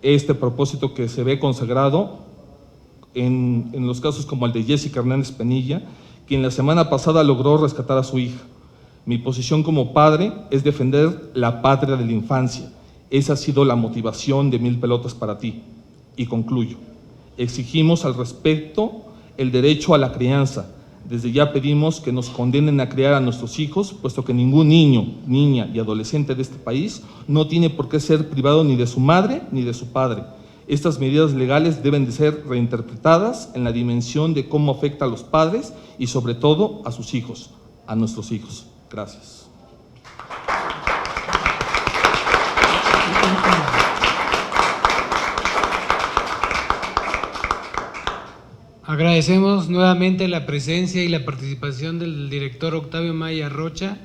este propósito que se ve consagrado en los casos como el de Jessica Hernández Penilla, quien la semana pasada logró rescatar a su hija. Mi posición como padre es defender la patria de la infancia. Esa ha sido la motivación de Mil Pelotas para ti. Y concluyo. Exigimos al respecto el derecho a la crianza. Desde ya pedimos que nos condenen a criar a nuestros hijos, puesto que ningún niño, niña y adolescente de este país no tiene por qué ser privado ni de su madre ni de su padre. Estas medidas legales deben de ser reinterpretadas en la dimensión de cómo afecta a los padres y sobre todo a sus hijos, a nuestros hijos. Gracias. Agradecemos nuevamente la presencia y la participación del director Octavio Maya Rocha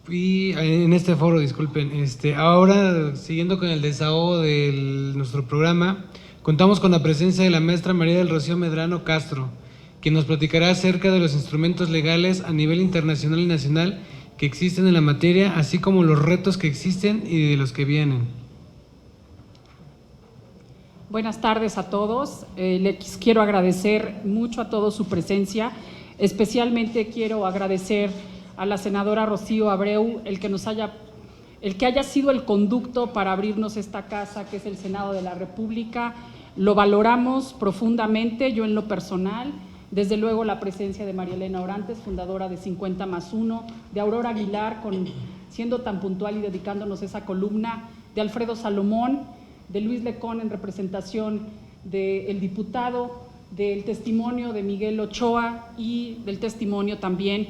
y en este foro, disculpen. Ahora, siguiendo con el desahogo de nuestro programa, contamos con la presencia de la maestra María del Rocío Medrano Castro, quien nos platicará acerca de los instrumentos legales a nivel internacional y nacional que existen en la materia, así como los retos que existen y de los que vienen. Buenas tardes a todos. Les quiero agradecer mucho a todos su presencia. Especialmente quiero agradecer a la senadora Rocío Abreu el que haya sido el conducto para abrirnos esta casa que es el Senado de la República. Lo valoramos profundamente, yo en lo personal. Desde luego la presencia de María Elena Orantes, fundadora de 50+1, de Aurora Aguilar, siendo tan puntual y dedicándonos esa columna, de Alfredo Salomón, de Luis Lecón en representación del diputado, del testimonio de Miguel Ochoa y del testimonio también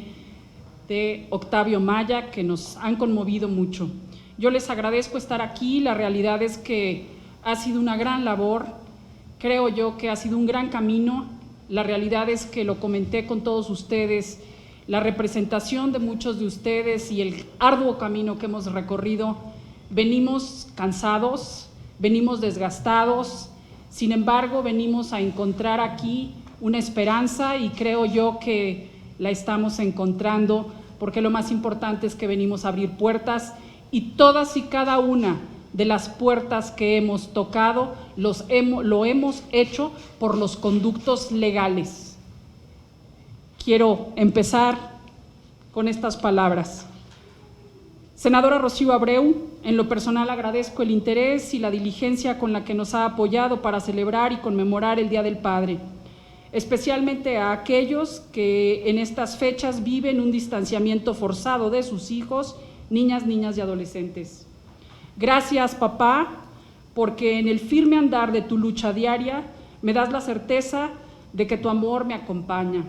de Octavio Maya, que nos han conmovido mucho. Yo les agradezco estar aquí, la realidad es que ha sido una gran labor, creo yo que ha sido un gran camino. La realidad es que lo comenté con todos ustedes, la representación de muchos de ustedes y el arduo camino que hemos recorrido, venimos cansados, venimos desgastados, sin embargo venimos a encontrar aquí una esperanza y creo yo que la estamos encontrando porque lo más importante es que venimos a abrir puertas y todas y cada una de las puertas que hemos tocado lo hemos hecho por los conductos legales. Quiero empezar con estas palabras. Senadora Rocío Abreu, en lo personal agradezco el interés y la diligencia con la que nos ha apoyado para celebrar y conmemorar el Día del Padre, especialmente a aquellos que en estas fechas viven un distanciamiento forzado de sus hijos, niñas y adolescentes. Gracias, papá, porque en el firme andar de tu lucha diaria me das la certeza de que tu amor me acompaña.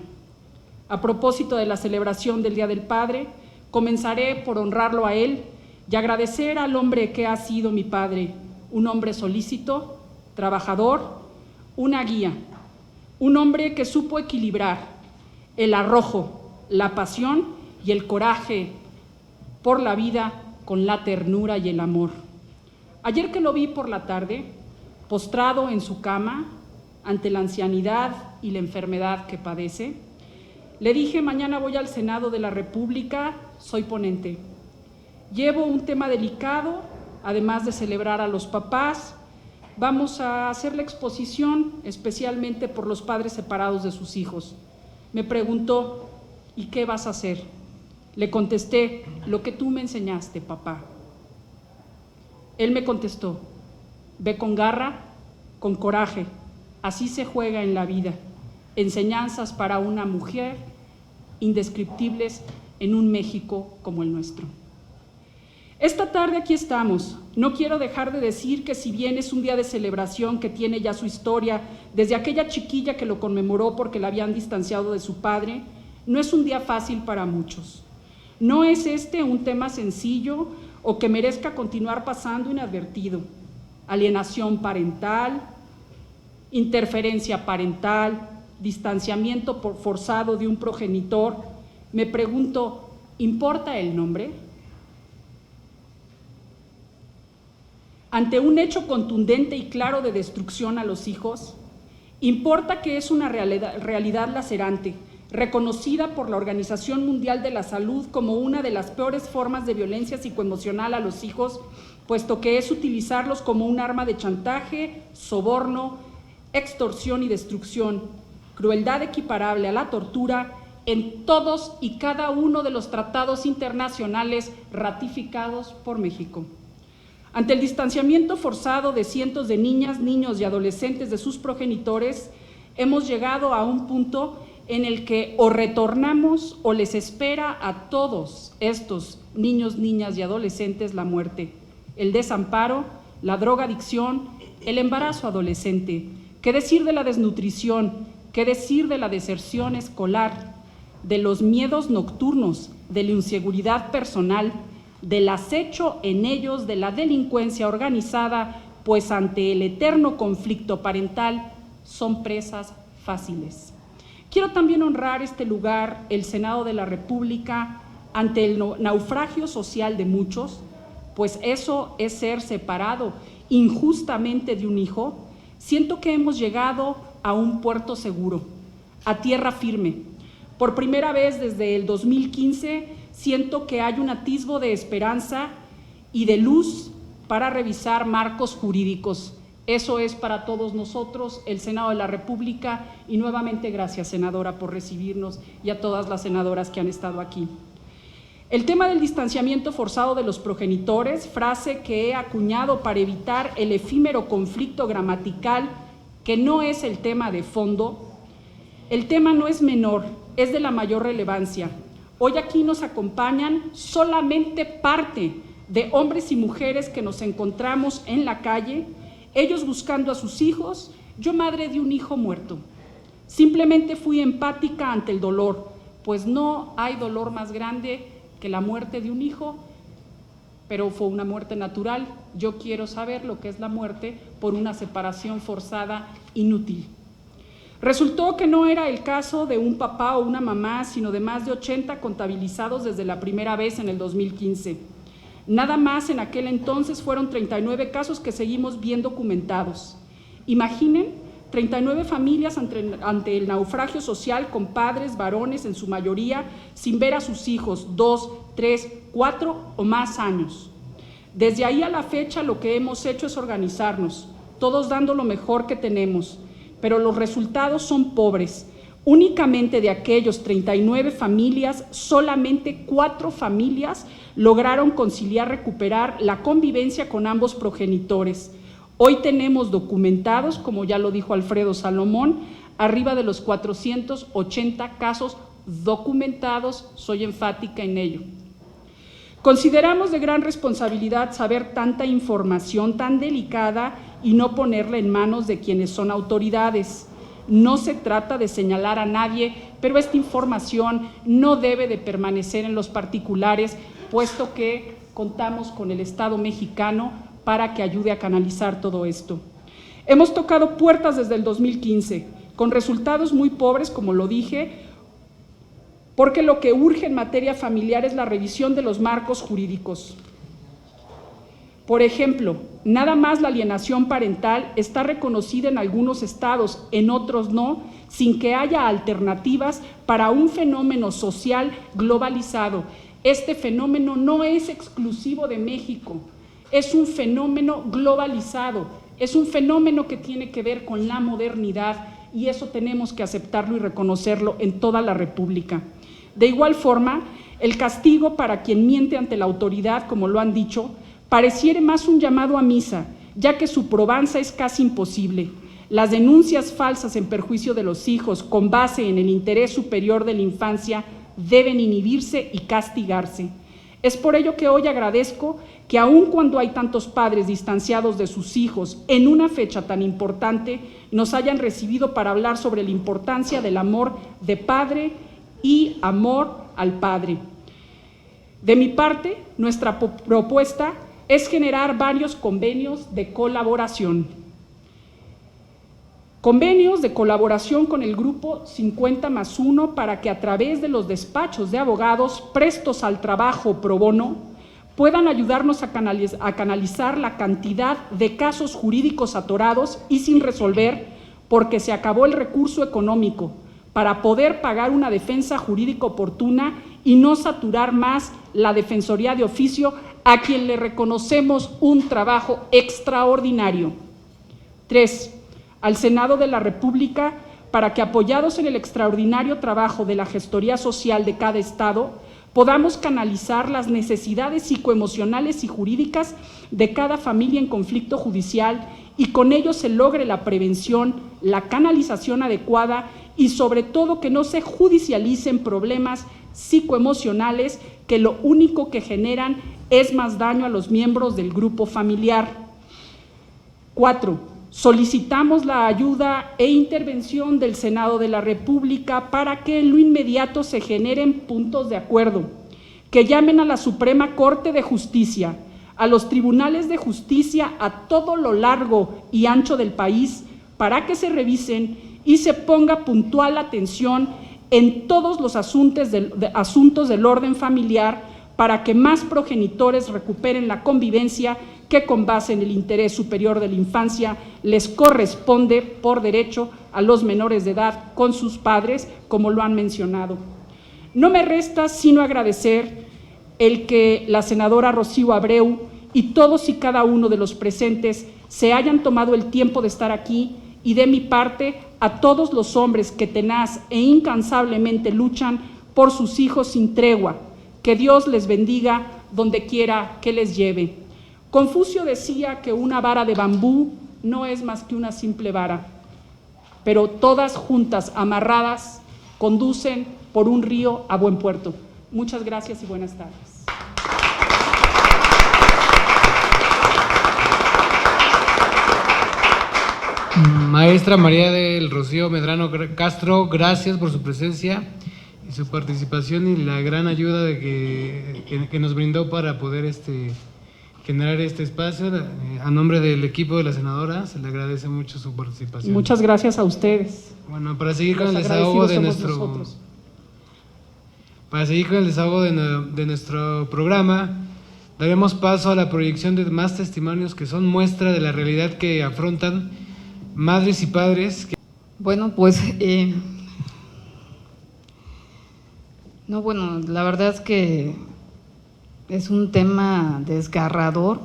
A propósito de la celebración del Día del Padre, comenzaré por honrarlo a él y agradecer al hombre que ha sido mi padre, un hombre solícito, trabajador, una guía, un hombre que supo equilibrar el arrojo, la pasión y el coraje por la vida con la ternura y el amor. Ayer que lo vi por la tarde, postrado en su cama, ante la ancianidad y la enfermedad que padece, le dije: mañana voy al Senado de la República, soy ponente. Llevo un tema delicado, además de celebrar a los papás, vamos a hacer la exposición especialmente por los padres separados de sus hijos. Me preguntó: ¿y qué vas a hacer? Le contesté: lo que tú me enseñaste, papá. Él me contestó: ve con garra, con coraje, así se juega en la vida. Enseñanzas para una mujer indescriptibles en un México como el nuestro. Esta tarde aquí estamos. No quiero dejar de decir que si bien es un día de celebración que tiene ya su historia, desde aquella chiquilla que lo conmemoró porque la habían distanciado de su padre, no es un día fácil para muchos. No es este un tema sencillo o que merezca continuar pasando inadvertido. Alienación parental, interferencia parental, distanciamiento forzado de un progenitor. Me pregunto, ¿importa el nombre? Ante un hecho contundente y claro de destrucción a los hijos, importa que es una realidad lacerante, reconocida por la Organización Mundial de la Salud como una de las peores formas de violencia psicoemocional a los hijos, puesto que es utilizarlos como un arma de chantaje, soborno, extorsión y destrucción, crueldad equiparable a la tortura en todos y cada uno de los tratados internacionales ratificados por México. Ante el distanciamiento forzado de cientos de niñas, niños y adolescentes de sus progenitores, hemos llegado a un punto en el que o retornamos o les espera a todos estos niños, niñas y adolescentes la muerte, el desamparo, la drogadicción, el embarazo adolescente. ¿Qué decir de la desnutrición? ¿Qué decir de la deserción escolar? De los miedos nocturnos, de la inseguridad personal, del acecho en ellos de la delincuencia organizada, pues ante el eterno conflicto parental son presas fáciles. Quiero también honrar este lugar, el Senado de la República, ante el naufragio social de muchos, pues eso es ser separado injustamente de un hijo. Siento que hemos llegado a un puerto seguro, a tierra firme. Por primera vez desde el 2015, siento que hay un atisbo de esperanza y de luz para revisar marcos jurídicos. Eso es para todos nosotros, el Senado de la República, y nuevamente gracias, senadora, por recibirnos y a todas las senadoras que han estado aquí. El tema del distanciamiento forzado de los progenitores, frase que he acuñado para evitar el efímero conflicto gramatical, que no es el tema de fondo. El tema no es menor, es de la mayor relevancia. Hoy aquí nos acompañan solamente parte de hombres y mujeres que nos encontramos en la calle, ellos buscando a sus hijos, yo madre de un hijo muerto. Simplemente fui empática ante el dolor, pues no hay dolor más grande que la muerte de un hijo, pero fue una muerte natural. Yo quiero saber lo que es la muerte por una separación forzada inútil. Resultó que no era el caso de un papá o una mamá, sino de más de 80 contabilizados desde la primera vez en el 2015. Nada más en aquel entonces fueron 39 casos que seguimos bien documentados. Imaginen, 39 familias ante el naufragio social con padres, varones en su mayoría, sin ver a sus hijos 2, 3, 4 o más años. Desde ahí a la fecha lo que hemos hecho es organizarnos, todos dando lo mejor que tenemos, pero los resultados son pobres. Únicamente de aquellos 39 familias, solamente 4 familias lograron conciliar, recuperar la convivencia con ambos progenitores. Hoy tenemos documentados, como ya lo dijo Alfredo Salomón, arriba de los 480 casos documentados, soy enfática en ello. Consideramos de gran responsabilidad saber tanta información tan delicada y no ponerla en manos de quienes son autoridades. No se trata de señalar a nadie, pero esta información no debe de permanecer en los particulares, puesto que contamos con el Estado mexicano para que ayude a canalizar todo esto. Hemos tocado puertas desde el 2015, con resultados muy pobres, como lo dije, porque lo que urge en materia familiar es la revisión de los marcos jurídicos. Por ejemplo, nada más la alienación parental está reconocida en algunos estados, en otros no, sin que haya alternativas para un fenómeno social globalizado. Este fenómeno no es exclusivo de México, es un fenómeno globalizado, es un fenómeno que tiene que ver con la modernidad y eso tenemos que aceptarlo y reconocerlo en toda la República. De igual forma, el castigo para quien miente ante la autoridad, como lo han dicho, pareciera más un llamado a misa, ya que su probanza es casi imposible. Las denuncias falsas en perjuicio de los hijos con base en el interés superior de la infancia deben inhibirse y castigarse. Es por ello que hoy agradezco que aun cuando hay tantos padres distanciados de sus hijos en una fecha tan importante, nos hayan recibido para hablar sobre la importancia del amor de padre y amor al padre. De mi parte, nuestra propuesta es generar varios convenios de colaboración. Convenios de colaboración con el grupo 50+1 para que a través de los despachos de abogados prestos al trabajo pro bono puedan ayudarnos a canalizar la cantidad de casos jurídicos atorados y sin resolver porque se acabó el recurso económico para poder pagar una defensa jurídica oportuna y no saturar más la Defensoría de Oficio, a quien le reconocemos un trabajo extraordinario. 3. Al Senado de la República, para que apoyados en el extraordinario trabajo de la gestoría social de cada estado, podamos canalizar las necesidades psicoemocionales y jurídicas de cada familia en conflicto judicial y con ello se logre la prevención, la canalización adecuada y sobre todo que no se judicialicen problemas psicoemocionales que lo único que generan es más daño a los miembros del grupo familiar. 4. Solicitamos la ayuda e intervención del Senado de la República para que en lo inmediato se generen puntos de acuerdo, que llamen a la Suprema Corte de Justicia, a los tribunales de justicia a todo lo largo y ancho del país para que se revisen y se ponga puntual atención en todos los asuntos del orden familiar para que más progenitores recuperen la convivencia que con base en el interés superior de la infancia les corresponde por derecho a los menores de edad con sus padres, como lo han mencionado. No me resta sino agradecer el que la senadora Rocío Abreu y todos y cada uno de los presentes se hayan tomado el tiempo de estar aquí y de mi parte a todos los hombres que tenaz e incansablemente luchan por sus hijos sin tregua. Que Dios les bendiga donde quiera que les lleve. Confucio decía que una vara de bambú no es más que una simple vara, pero todas juntas, amarradas, conducen por un río a buen puerto. Muchas gracias y buenas tardes. Maestra María del Rocío Medrano Castro, gracias por su presencia y su participación y la gran ayuda que nos brindó para poder generar este espacio. A nombre del equipo de la senadora, se le agradece mucho su participación. Muchas gracias a ustedes. Bueno, para seguir con el desahogo de nuestro programa, daremos paso a la proyección de más testimonios que son muestra de la realidad que afrontan madres y padres. Bueno, pues la verdad es que es un tema desgarrador.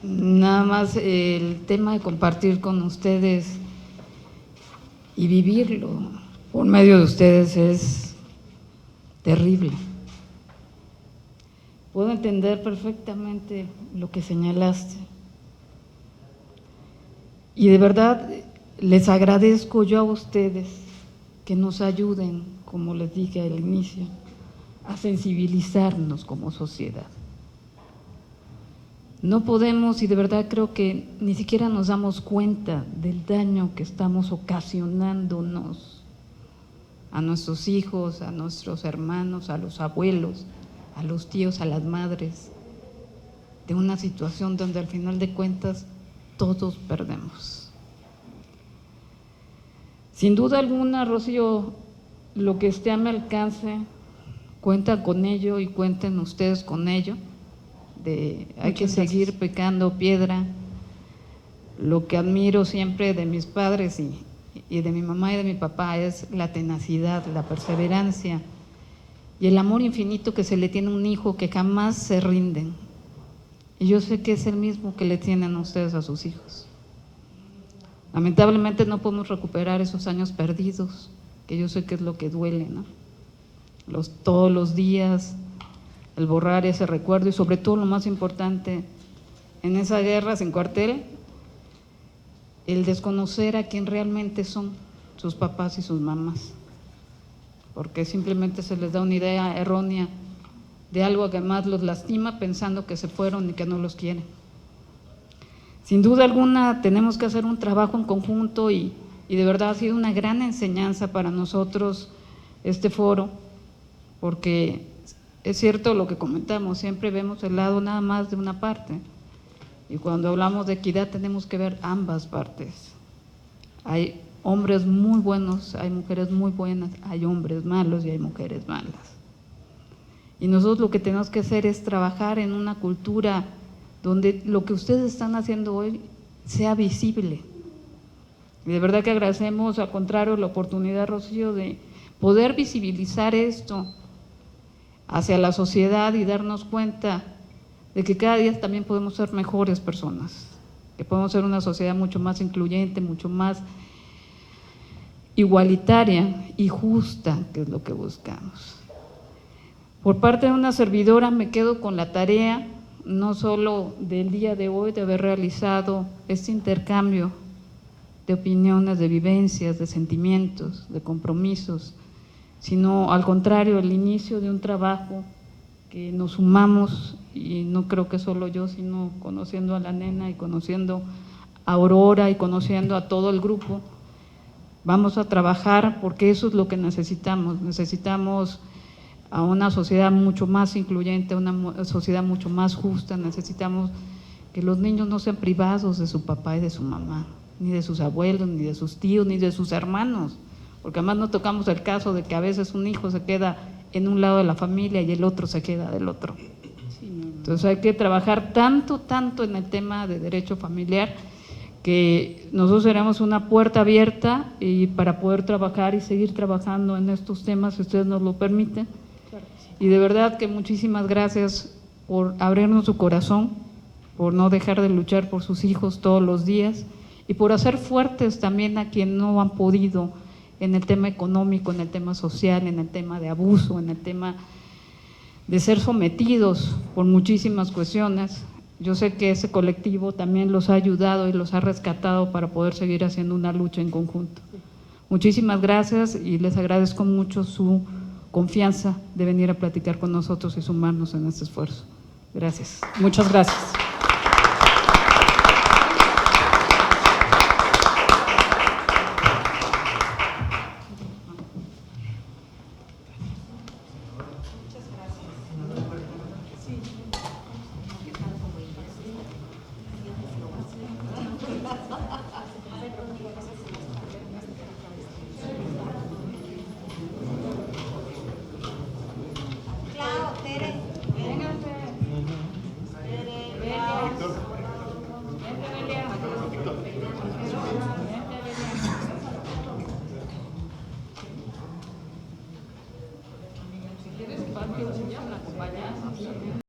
Nada más el tema de compartir con ustedes y vivirlo por medio de ustedes es terrible. Puedo entender perfectamente lo que señalaste. Y de verdad les agradezco yo a ustedes que nos ayuden, como les dije al inicio, a sensibilizarnos como sociedad. No podemos, y de verdad creo que ni siquiera nos damos cuenta del daño que estamos ocasionándonos a nuestros hijos, a nuestros hermanos, a los abuelos, a los tíos, a las madres, de una situación donde al final de cuentas todos perdemos. Sin duda alguna, Rocío, lo que esté a mi alcance, cuenta con ello y cuenten ustedes con ello. Hay que seguir picando piedra. Lo que admiro siempre de mis padres y de mi mamá y de mi papá es la tenacidad, la perseverancia y el amor infinito que se le tiene a un hijo, que jamás se rinden. Y yo sé que es el mismo que le tienen ustedes a sus hijos. Lamentablemente no podemos recuperar esos años perdidos, que yo sé que es lo que duele, ¿no? Todos los días, el borrar ese recuerdo y sobre todo lo más importante, en esa guerra sin cuartel, el desconocer a quién realmente son sus papás y sus mamás, porque simplemente se les da una idea errónea de algo que más los lastima pensando que se fueron y que no los quieren. Sin duda alguna tenemos que hacer un trabajo en conjunto y de verdad ha sido una gran enseñanza para nosotros este foro, porque es cierto lo que comentamos, siempre vemos el lado nada más de una parte y cuando hablamos de equidad tenemos que ver ambas partes. Hay hombres muy buenos, hay mujeres muy buenas, hay hombres malos y hay mujeres malas. Y nosotros lo que tenemos que hacer es trabajar en una cultura donde lo que ustedes están haciendo hoy sea visible. Y de verdad que agradecemos, al contrario, la oportunidad, Rocío, de poder visibilizar esto hacia la sociedad y darnos cuenta de que cada día también podemos ser mejores personas, que podemos ser una sociedad mucho más incluyente, mucho más igualitaria y justa, que es lo que buscamos. Por parte de una servidora me quedo con la tarea, no solo del día de hoy, de haber realizado este intercambio de opiniones, de vivencias, de sentimientos, de compromisos, sino al contrario, el inicio de un trabajo que nos sumamos, y no creo que solo yo, sino conociendo a la nena y conociendo a Aurora y conociendo a todo el grupo, vamos a trabajar porque eso es lo que necesitamos. Necesitamos a una sociedad mucho más incluyente, una sociedad mucho más justa. Necesitamos que los niños no sean privados de su papá y de su mamá, ni de sus abuelos, ni de sus tíos, ni de sus hermanos, porque además no tocamos el caso de que a veces un hijo se queda en un lado de la familia y el otro se queda del otro. Entonces hay que trabajar tanto en el tema de derecho familiar, que nosotros seremos una puerta abierta y para poder trabajar y seguir trabajando en estos temas, si ustedes nos lo permiten. Y de verdad que muchísimas gracias por abrirnos su corazón, por no dejar de luchar por sus hijos todos los días y por hacer fuertes también a quien no han podido en el tema económico, en el tema social, en el tema de abuso, en el tema de ser sometidos por muchísimas cuestiones. Yo sé que ese colectivo también los ha ayudado y los ha rescatado para poder seguir haciendo una lucha en conjunto. Muchísimas gracias y les agradezco mucho su confianza de venir a platicar con nosotros y sumarnos en este esfuerzo. Gracias. Muchas gracias.